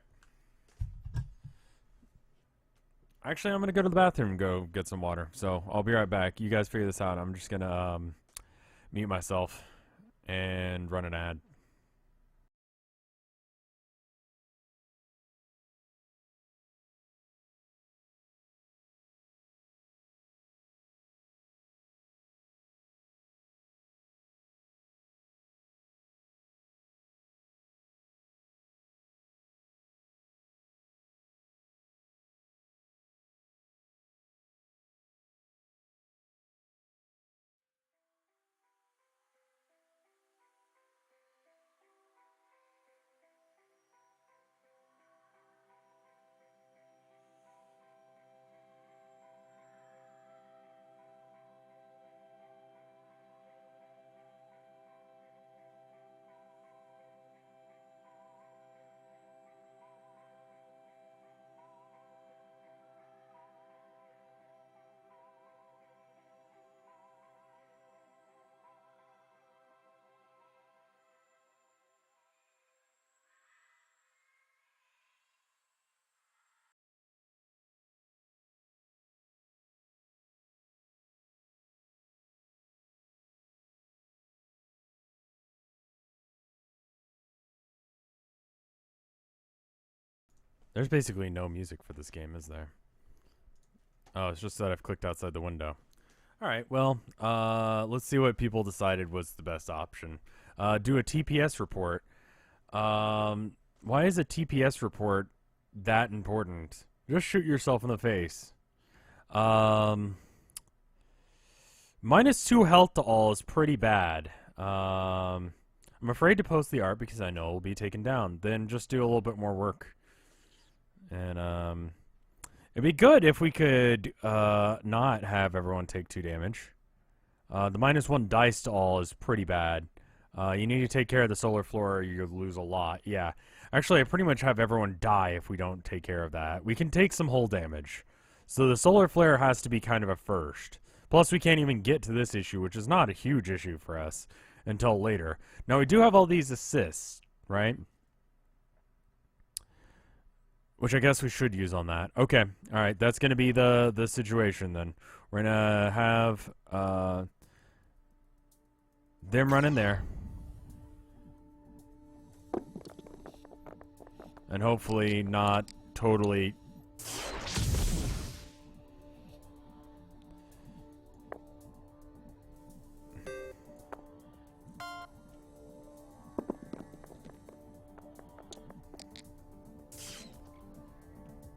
Actually, I'm gonna go to the bathroom and go get some water. So I'll be right back. You guys figure this out. I'm just gonna mute myself and run an ad. There's basically no music for this game, is there? Oh, it's just that I've clicked outside the window. Alright, well, let's see what people decided was the best option. Do a TPS report. Why is a TPS report that important? Just shoot yourself in the face. -2 health to all is pretty bad. I'm afraid to post the art because I know it will be taken down. Then just do a little bit more work. And, it'd be good if we could, not have everyone take 2 damage. The -1 dice to all is pretty bad. You need to take care of the solar floor or you lose a lot. Yeah. Actually, I pretty much have everyone die if we don't take care of that. We can take some hull damage. So the solar flare has to be kind of a first. Plus, we can't even get to this issue, which is not a huge issue for us until later. Now, we do have all these assists, right? Which I guess we should use on that. Okay. Alright, that's going to be the situation then. We're going to have them run in there. And hopefully not totally...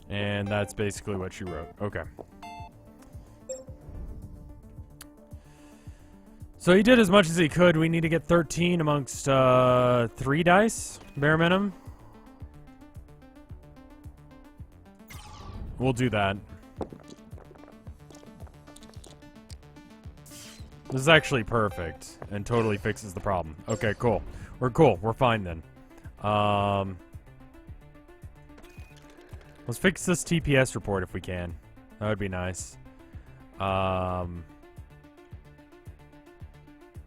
And that's basically what she wrote. Okay. So he did as much as he could. We need to get 13 amongst 3 dice, bare minimum. We'll do that. This is actually perfect and totally fixes the problem. Okay, cool. We're cool. We're fine then. Let's fix this TPS report if we can. That would be nice.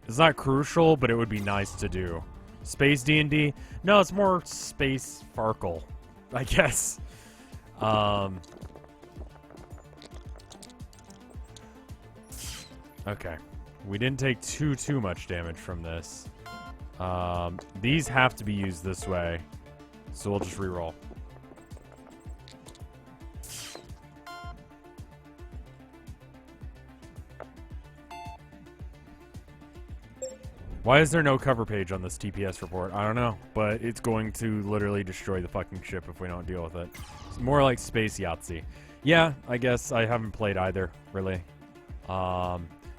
It's not crucial, but it would be nice to do. Space D&D? No, it's more Space Farkle, I guess. Okay. We didn't take too much damage from this. These have to be used this way, so we'll just reroll. Why is there no cover page on this TPS report? I don't know, but it's going to literally destroy the fucking ship if we don't deal with it. It's more like Space Yahtzee. Yeah, I guess I haven't played either, really.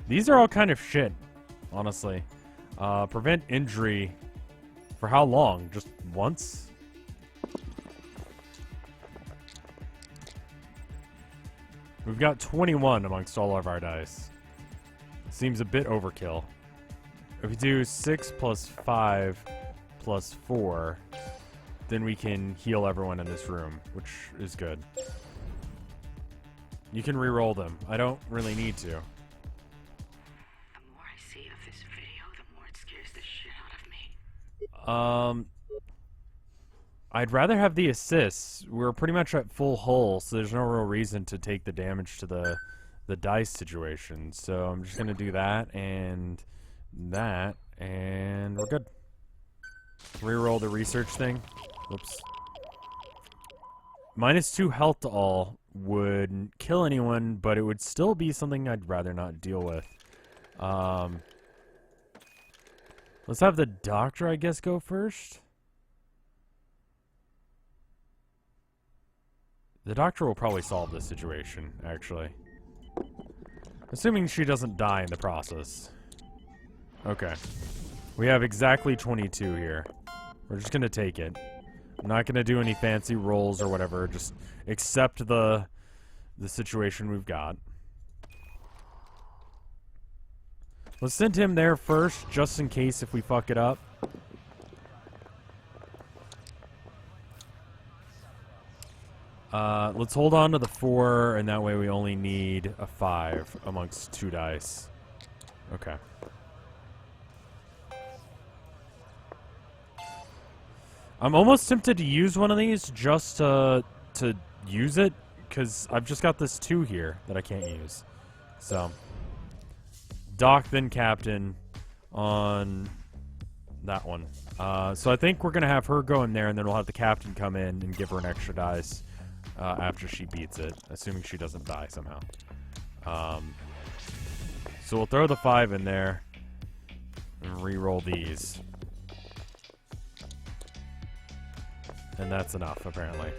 These are all kind of shit, honestly. Prevent injury for how long? Just once? We've got 21 amongst all of our dice. Seems a bit overkill. If we do 6 plus 5 plus 4, then we can heal everyone in this room, which is good. You can re-roll them. I don't really need to. The more I see of this video, the more it scares the shit out of me. I'd rather have the assists. We're pretty much at full hull, so there's no real reason to take the damage to the dice situation. So I'm just gonna do that and that, and we're good. Reroll the research thing. Whoops. -2 health to all wouldn't kill anyone, but it would still be something I'd rather not deal with. Let's have the doctor, I guess, go first. The doctor will probably solve this situation, actually. Assuming she doesn't die in the process. Okay. We have exactly 22 here. We're just gonna take it. I'm not gonna do any fancy rolls or whatever. Just accept the situation we've got. Let's send him there first, just in case if we fuck it up. Let's hold on to the 4, and that way we only need a 5 amongst 2 dice. Okay. I'm almost tempted to use one of these just to use it, because I've just got this 2 here that I can't use. So, Doc then Captain on that one. So I think we're going to have her go in there, and then we'll have the captain come in and give her an extra dice after she beats it, assuming she doesn't die somehow. So we'll throw the 5 in there and re-roll these. And that's enough, apparently.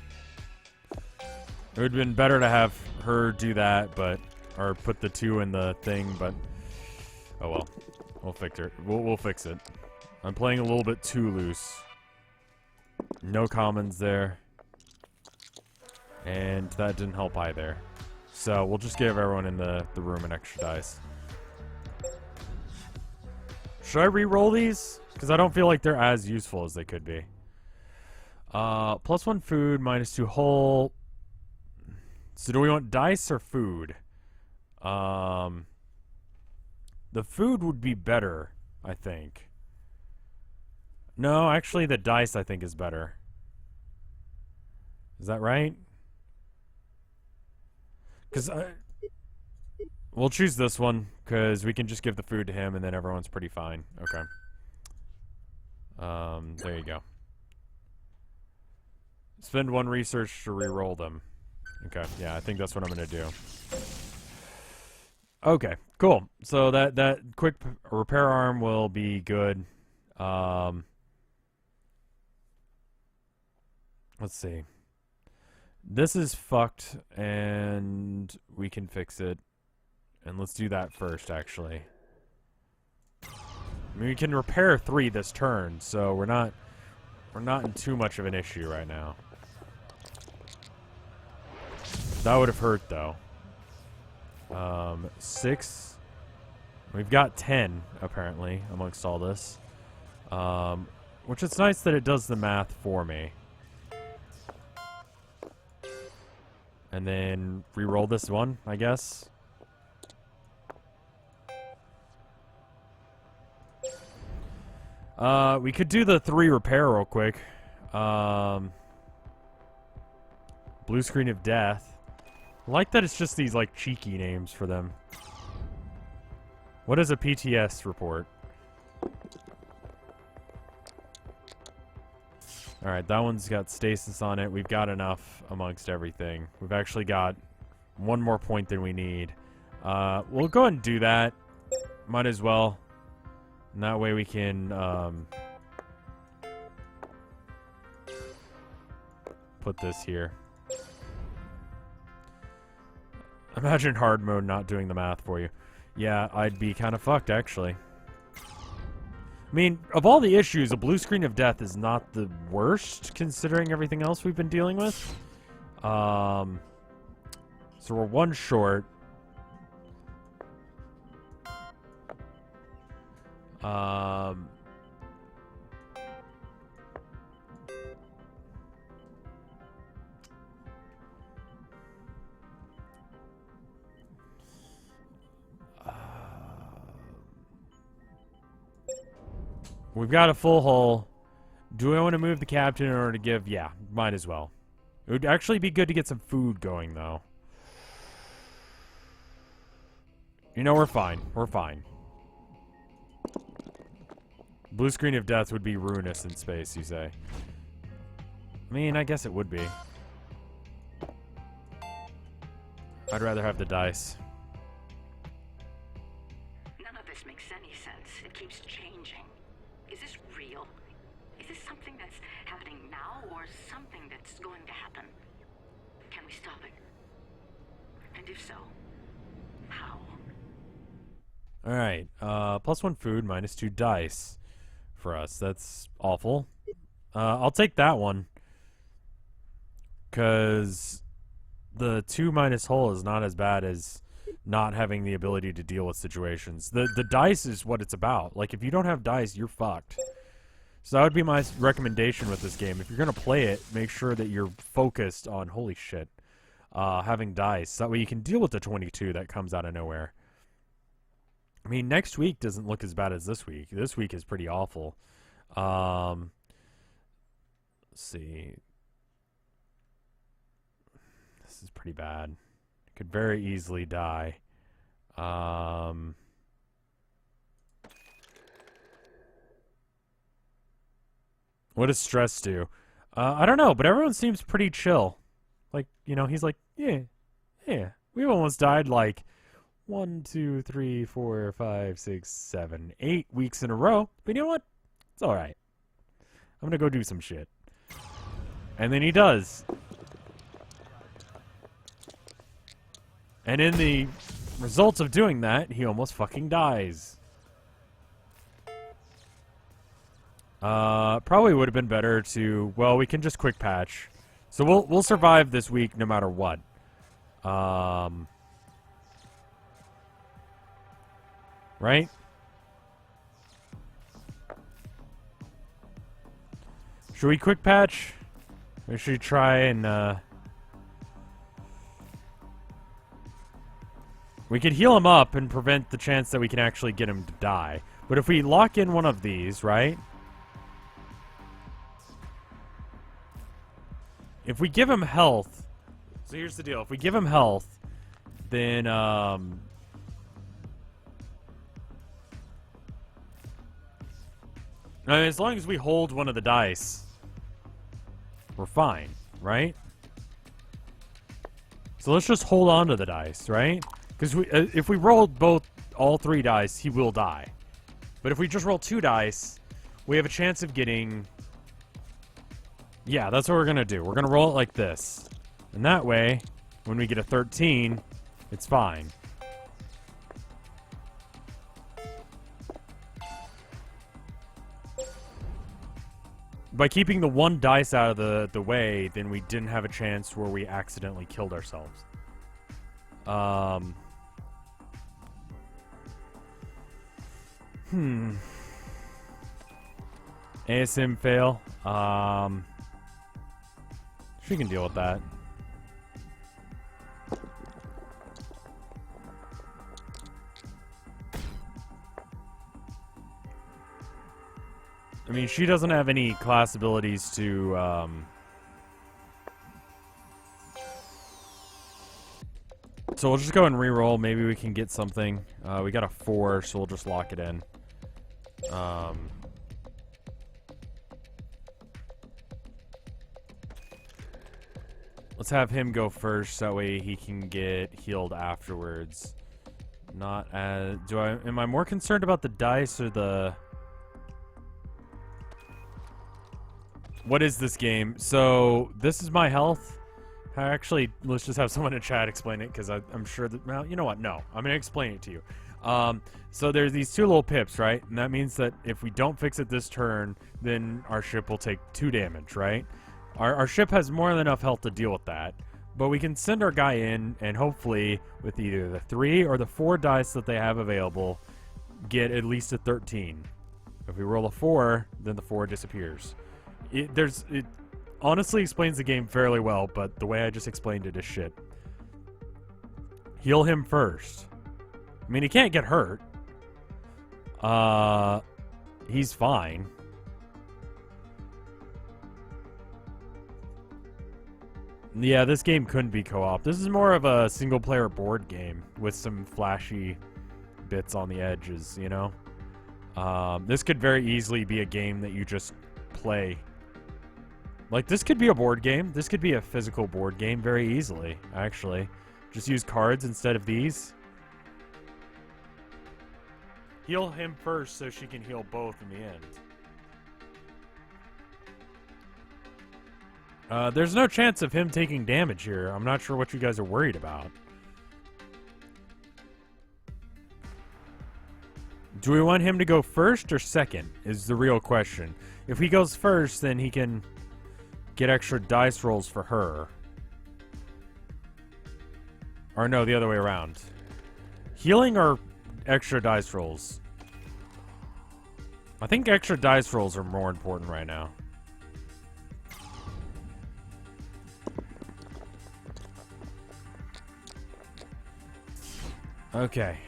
It would have been better to have her do that, but... Or put the 2 in the thing, but... Oh well. We'll fix it. We'll fix it. I'm playing a little bit too loose. No commons there. And that didn't help either. So we'll just give everyone in the room an extra dice. Should I re-roll these? Because I don't feel like they're as useful as they could be. +1 food, -2 hull. So do we want dice or food? The food would be better, I think. No, actually the dice I think is better. Is that right? Because we'll choose this one, because we can just give the food to him and then everyone's pretty fine. Okay. There you go. Spend 1 research to re-roll them. Okay, yeah, I think that's what I'm going to do. Okay, cool. So that quick repair arm will be good. Let's see. This is fucked, and we can fix it. And let's do that first, actually. I mean, we can repair 3 this turn, so we're not in too much of an issue right now. That would have hurt, though. 6. We've got 10, apparently, amongst all this. Which is nice that it does the math for me. And then re-roll this one, I guess. We could do the 3 repair real quick. Blue screen of death. I like that it's just these, like, cheeky names for them. What is a PTS report? Alright, that one's got stasis on it. We've got enough amongst everything. We've actually got 1 more point than we need. We'll go ahead and do that. Might as well. And that way we can, put this here. Imagine hard mode not doing the math for you. Yeah, I'd be kind of fucked, actually. I mean, of all the issues, a blue screen of death is not the worst, considering everything else we've been dealing with. So we're 1 short. We've got a full hull. Do I want to move the captain in order to give? Yeah, might as well. It would actually be good to get some food going, though. You know, we're fine. We're fine. Blue screen of death would be ruinous in space, you say? I mean, I guess it would be. I'd rather have the dice. None of this makes any sense. It keeps changing. Is this real? Is this something that's happening now, or something that's going to happen? Can we stop it? And if so, how? Alright, +1 food, -2 dice for us. That's awful. I'll take that one. Because the 2 minus hull is not as bad as not having the ability to deal with situations. The dice is what it's about. Like, if you don't have dice, you're fucked. So that would be my recommendation with this game. If you're going to play it, make sure that you're focused on, holy shit, having dice. That way you can deal with the 22 that comes out of nowhere. I mean, next week doesn't look as bad as this week. This week is pretty awful. Let's see. This is pretty bad. Could very easily die. What does stress do? I don't know, but everyone seems pretty chill. Like, you know, he's like, yeah, yeah. We've almost died like 1, 2, 3, 4, 5, 6, 7, 8 weeks in a row. But you know what? It's alright. I'm gonna go do some shit. And then he does. And in the results of doing that, he almost fucking dies. Probably would have been better to, well, we can just quick patch. So we'll survive this week no matter what. Right? Should we quick patch? Or should we try and, we could heal him up and prevent the chance that we can actually get him to die. But if we lock in one of these, right? If we give him health... So here's the deal. If we give him health, then, as long as we hold one of the dice, we're fine, right? So let's just hold on to the dice, right? Because if we rolled all 3 dice, he will die. But if we just roll 2 dice, we have a chance of getting... Yeah, that's what we're going to do. We're going to roll it like this. And that way, when we get a 13, it's fine. By keeping the 1 dice out of the way, then we didn't have a chance where we accidentally killed ourselves. ASM fail. She can deal with that. I mean, she doesn't have any class abilities to, So we'll just go and reroll. Maybe we can get something. We got a 4, so we'll just lock it in. Let's have him go first, that way he can get healed afterwards. Not as... Am I more concerned about the dice or the... What is this game? So, this is my health. Actually, let's just have someone in chat explain it, because I'm sure that... Well, you know what? No. I'm going to explain it to you. So there's these 2 little pips, right? And that means that if we don't fix it this turn, then our ship will take 2 damage, right? Our ship has more than enough health to deal with that. But we can send our guy in, and hopefully, with either the 3 or the 4 dice that they have available, get at least a 13. If we roll a 4, then the 4 disappears. It honestly explains the game fairly well, but the way I just explained it is shit. Heal him first. I mean, he can't get hurt. He's fine. Yeah, this game couldn't be co-op. This is more of a single-player board game with some flashy bits on the edges, you know? This could very easily be a game that you just play. Like, this could be a board game. This could be a physical board game very easily, actually. Just use cards instead of these. Heal him first so she can heal both in the end. There's no chance of him taking damage here. I'm not sure what you guys are worried about. Do we want him to go first or second is the real question. If he goes first, then he can get extra dice rolls for her. Or no, the other way around. Healing or extra dice rolls? I think extra dice rolls are more important right now. Okay,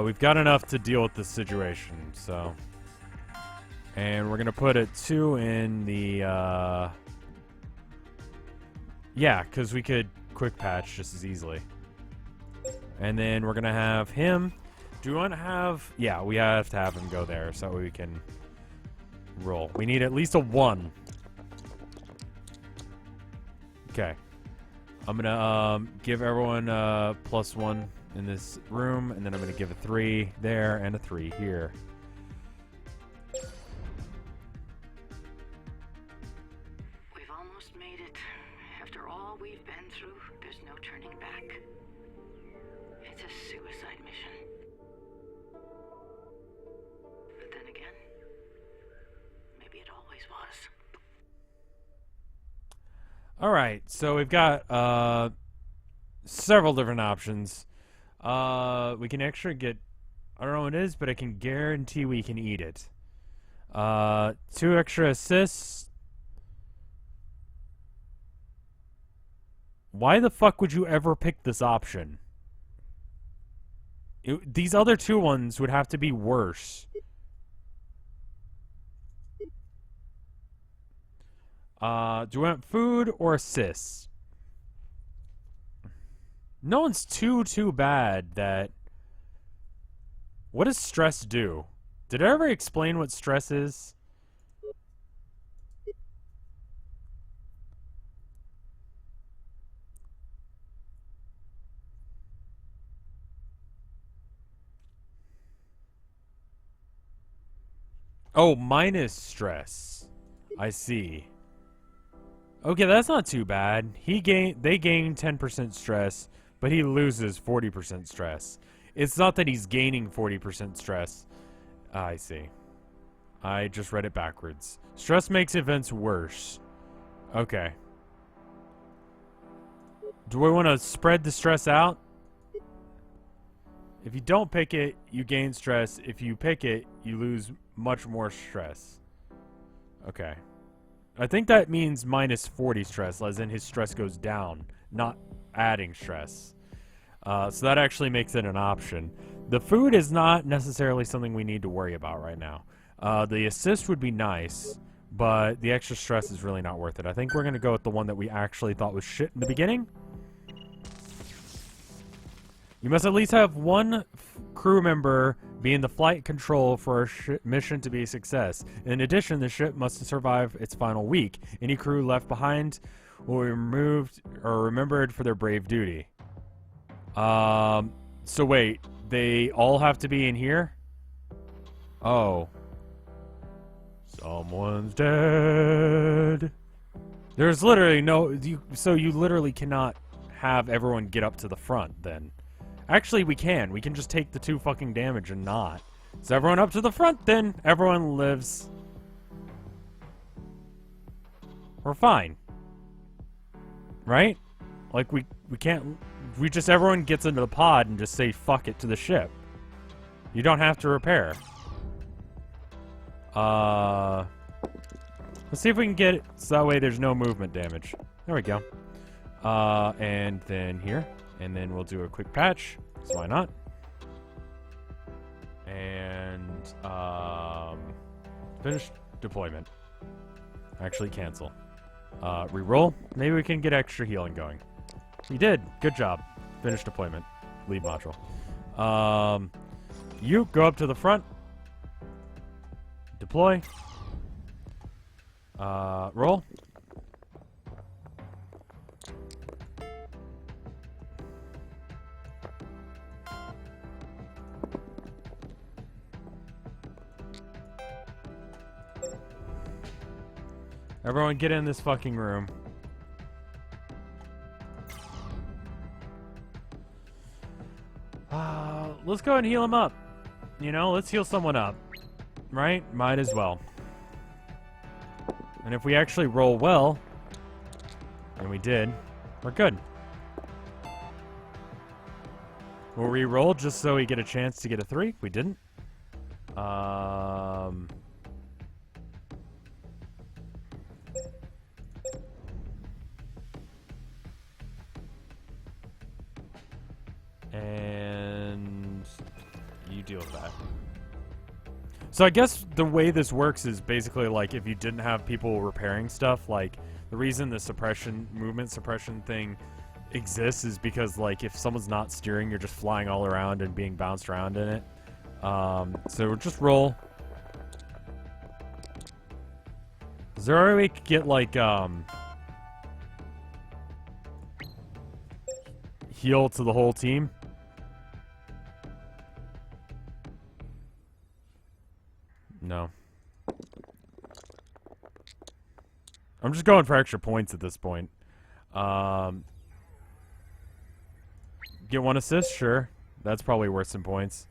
we've got enough to deal with this situation, so... And we're gonna put a 2 in the, Yeah, because we could quick patch just as easily. And then we're gonna have him... Do we want to have... Yeah, we have to have him go there, so we can roll. We need at least a 1 Okay. I'm gonna give everyone +1 in this room, and then I'm gonna give a 3 there and a 3 here. We've almost made it. After all we've been through, there's no turning back. It's a suicide mission. But then again, maybe it always was. Alright, so we've got several different options. We can actually get, I don't know what it is, but I can guarantee we can eat it. 2 extra assists. Why the fuck would you ever pick this option? These other 2 ones would have to be worse. Do we want food or assists? No one's too bad that... What does stress do? Did I ever explain what stress is? Oh, minus stress. I see. Okay, that's not too bad. They gain 10% stress, but he loses 40% stress. It's not that he's gaining 40% stress. I see. I just read it backwards. Stress makes events worse. Okay. Do we want to spread the stress out? If you don't pick it, you gain stress. If you pick it, you lose much more stress. Okay. I think that means minus 40 stress, as in his stress goes down, not adding stress. So that actually makes it an option. The food is not necessarily something we need to worry about right now. The assist would be nice, but the extra stress is really not worth it. I think we're going to go with the one that we actually thought was shit in the beginning. You must at least have one crew member be in the flight control for a mission to be a success. In addition, the ship must survive its final week. Any crew left behind will be removed or remembered for their brave duty. So wait, they all have to be in here? Oh. Someone's dead. There's literally no... So you literally cannot have everyone get up to the front, then. Actually, we can. We can just take the 2 fucking damage and not. So everyone up to the front, then. Everyone lives. We're fine. Right? Like, we can't... We just... Everyone gets into the pod and just say fuck it to the ship. You don't have to repair. Let's see if we can get it so that way there's no movement damage. There we go. And then here. And then we'll do a quick patch, so why not? And, finish deployment. Actually, cancel. Reroll. Maybe we can get extra healing going. We did. Good job. Finish deployment. Leave module. You go up to the front. Deploy. Roll. Everyone get in this fucking room. Let's go and heal him up. You know, let's heal someone up. Right? Might as well. And if we actually roll well, and we did, we're good. We'll re-roll just so we get a chance to get a 3. We didn't. And you deal with that. So I guess the way this works is basically like if you didn't have people repairing stuff, like the reason the suppression, movement suppression thing exists is because like if someone's not steering, you're just flying all around and being bounced around in it. So we'll just roll. Is there a way we could get like, heal to the whole team. No. I'm just going for extra points at this point. Get 1 assist, sure. That's probably worth some points.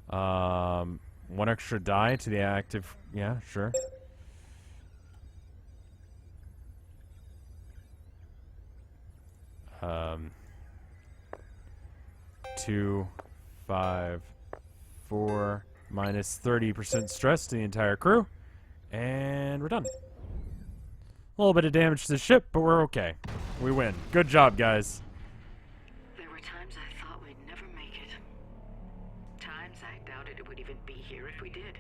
1 extra die to the active. Yeah, sure. 2, 5, 4, minus 30% stress to the entire crew. And we're done. A little bit of damage to the ship, but we're okay. We win. Good job, guys. There were times I thought we'd never make it. Times I doubted it would even be here if we did.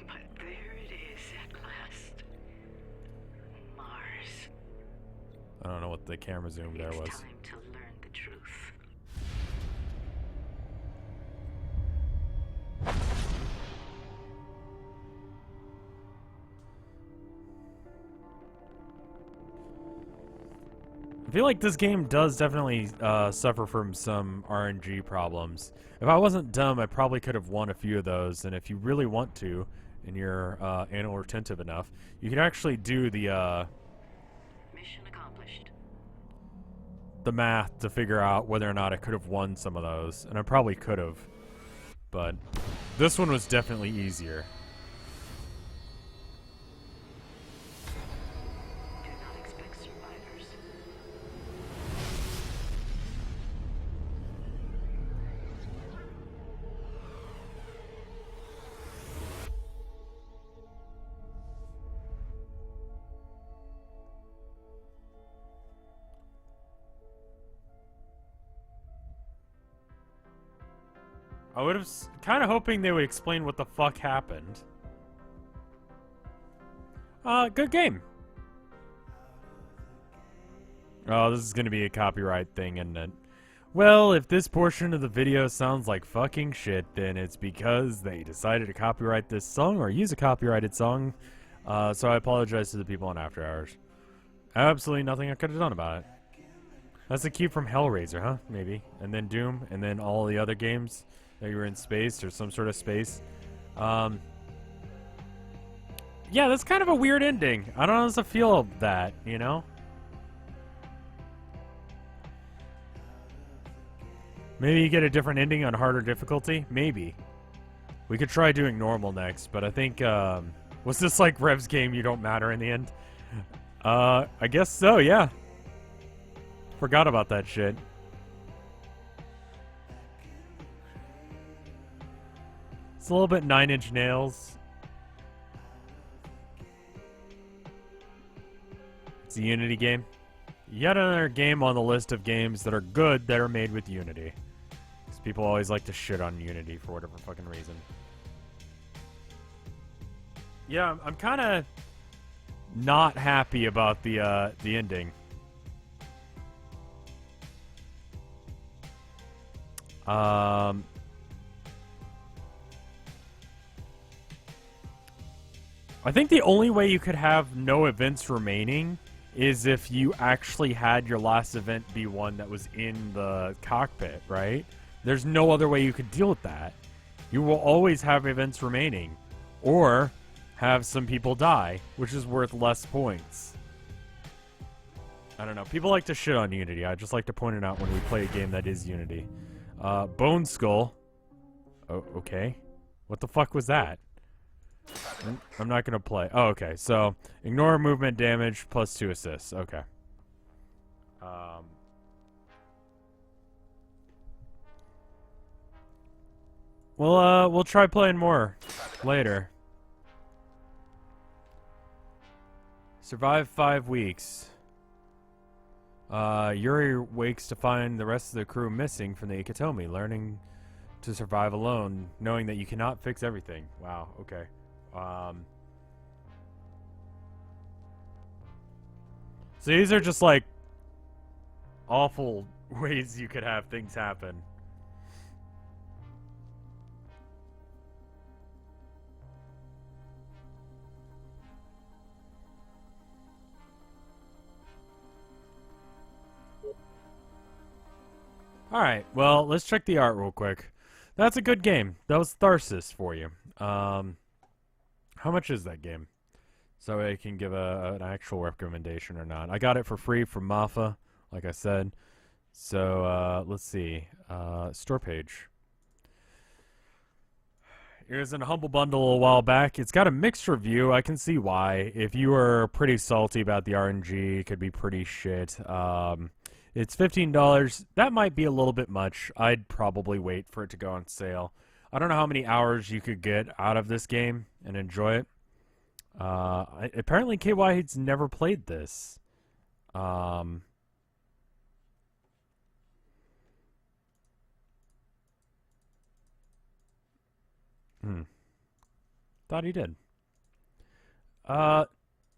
But there it is at last. Mars. I don't know what the camera zoom there was. It's time to learn the truth. I feel like this game does definitely suffer from some RNG problems. If I wasn't dumb, I probably could have won a few of those. And if you really want to, and you're anal retentive enough, you can actually do the Mission accomplished. the math to figure out whether or not I could have won some of those. And I probably could have. But this one was definitely easier. Do not expect survivors. I would have kind of hoping they would explain what the fuck happened. Good game. Oh, this is gonna be a copyright thing, isn't it? Well, if this portion of the video sounds like fucking shit, then it's because they decided to copyright this song or use a copyrighted song. So I apologize to the people on After Hours. Absolutely nothing I could have done about it. That's the cue from Hellraiser, huh? Maybe. And then Doom, and then all the other games that you were in space or some sort of space. Yeah, that's kind of a weird ending. I don't know how to feel that, you know? Maybe you get a different ending on harder difficulty? Maybe. We could try doing normal next, but I think, was this like Rev's game, you don't matter in the end? I guess so, yeah. Forgot about that shit. It's a little bit 9 Inch Nails. It's a Unity game. Yet another game on the list of games that are good that are made with Unity. Because people always like to shit on Unity for whatever fucking reason. Yeah, I'm kind of not happy about the ending. I think the only way you could have no events remaining is if you actually had your last event be one that was in the cockpit, right? There's no other way you could deal with that. You will always have events remaining. Or have some people die, which is worth less points. I don't know. People like to shit on Unity. I just like to point it out when we play a game that is Unity. Bone Skull. Oh, okay. What the fuck was that? I'm not gonna play. Oh, okay. So, ignore movement damage plus 2 assists. Okay. We'll try playing more later. Survive 5 weeks. Yuri wakes to find the rest of the crew missing from the Ikitomi, learning to survive alone, knowing that you cannot fix everything. Wow, okay. So these are just like awful ways you could have things happen. Alright, well, let's check the art real quick. That's a good game. That was Tharsis for you. How much is that game? So I can give an actual recommendation or not. I got it for free from Mafa, like I said. So, let's see. Store page. It was in a Humble Bundle a while back. It's got a mixed review. I can see why. If you were pretty salty about the RNG, it could be pretty shit. It's $15. That might be a little bit much. I'd probably wait for it to go on sale. I don't know how many hours you could get out of this game and enjoy it. Apparently KY has never played this. Thought he did.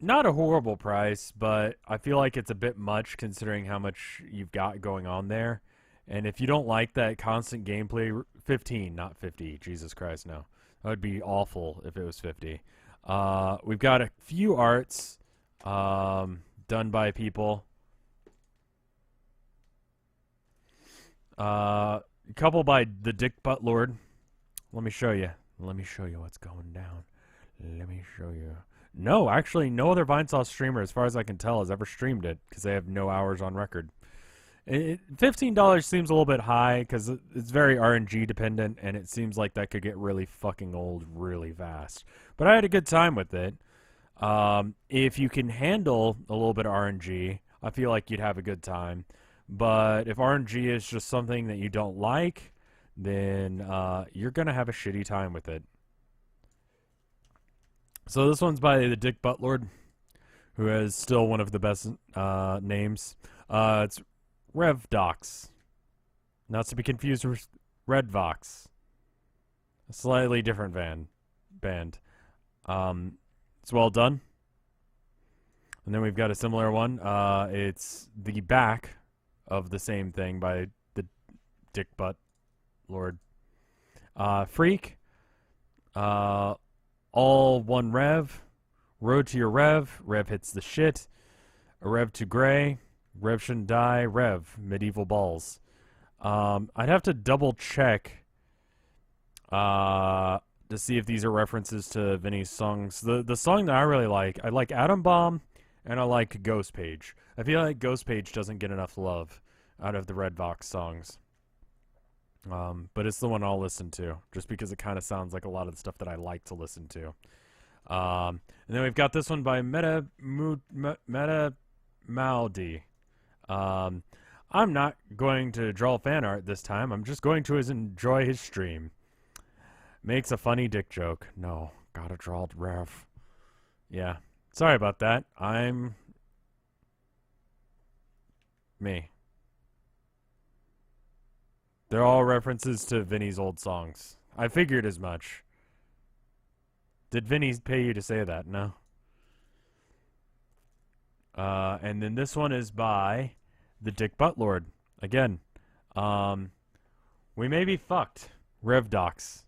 Not a horrible price, but I feel like it's a bit much considering how much you've got going on there. And if you don't like that constant gameplay, 15, not 50. Jesus Christ, no. That would be awful if it was 50. We've got a few arts done by people. A couple by the Dick Butt Lord. Let me show you. Let me show you what's going down. Let me show you. No, actually, no other Vinesauce streamer, as far as I can tell, has ever streamed it because they have no hours on record. $15 seems a little bit high because it's very RNG dependent, and it seems like that could get really fucking old really fast. But I had a good time with it. If you can handle a little bit of RNG, I feel like you'd have a good time. But if RNG is just something that you don't like, then you're going to have a shitty time with it. So this one's by the Dick Butt Lord, who is still one of the best names. It's RevDocs, not to be confused with RedVox. A slightly different band. It's well done. And then we've got a similar one. It's the back of the same thing by the Dick Butt Lord. Freak. All one rev. Road to your rev. Rev hits the shit. A rev to gray. Rev shouldn't die. Rev. Medieval balls. I'd have to double check to see if these are references to Vinny's songs. The song that I really like, I like Atom Bomb and I like Ghost Page. I feel like Ghost Page doesn't get enough love out of the RedVox songs. But it's the one I'll listen to, just because it kind of sounds like a lot of the stuff that I like to listen to. And then we've got this one by Meta Maldi. I'm not going to draw fan art this time. I'm just going to enjoy his stream. Makes a funny dick joke. No, gotta draw Rev. Yeah, sorry about that. I'm me. They're all references to Vinny's old songs. I figured as much. Did Vinny pay you to say that? No. And then this one is by the Dick Butt Lord. Again, we may be fucked. RevDocs.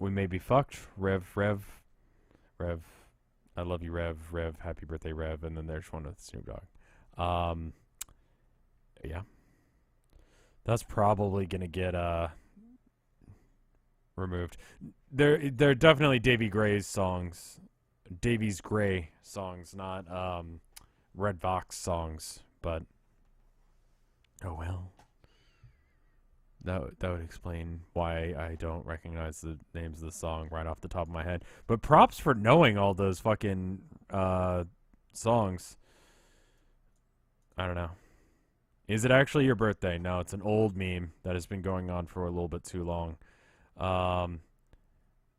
We may be fucked. Rev. I love you, Rev. Happy birthday, Rev. And then there's one with Snoop Dogg. Yeah. That's probably gonna get removed. They're definitely Davy Gray's songs. Davies Gray songs, not RedVox songs, but oh well. That would explain why I don't recognize the names of the song right off the top of my head. But props for knowing all those fucking songs. I don't know. Is it actually your birthday? No, it's an old meme that has been going on for a little bit too long.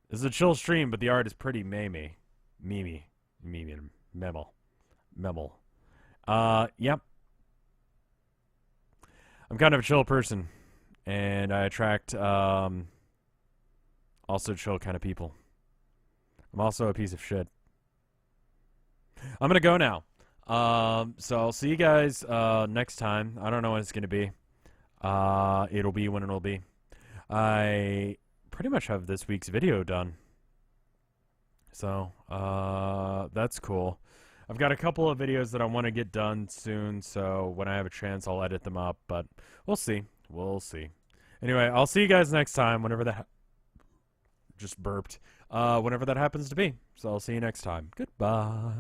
This is a chill stream, but the art is pretty memel. Yep. I'm kind of a chill person, and I attract also chill kind of people. I'm also a piece of shit. I'm gonna go now. So I'll see you guys next time. I don't know when it's gonna be. It'll be when it'll be. I pretty much have this week's video done. So that's cool. I've got a couple of videos that I want to get done soon, so when I have a chance, I'll edit them up. But we'll see. We'll see. Anyway, I'll see you guys next time. Whenever that just burped. Whenever that happens to be. So I'll see you next time. Goodbye.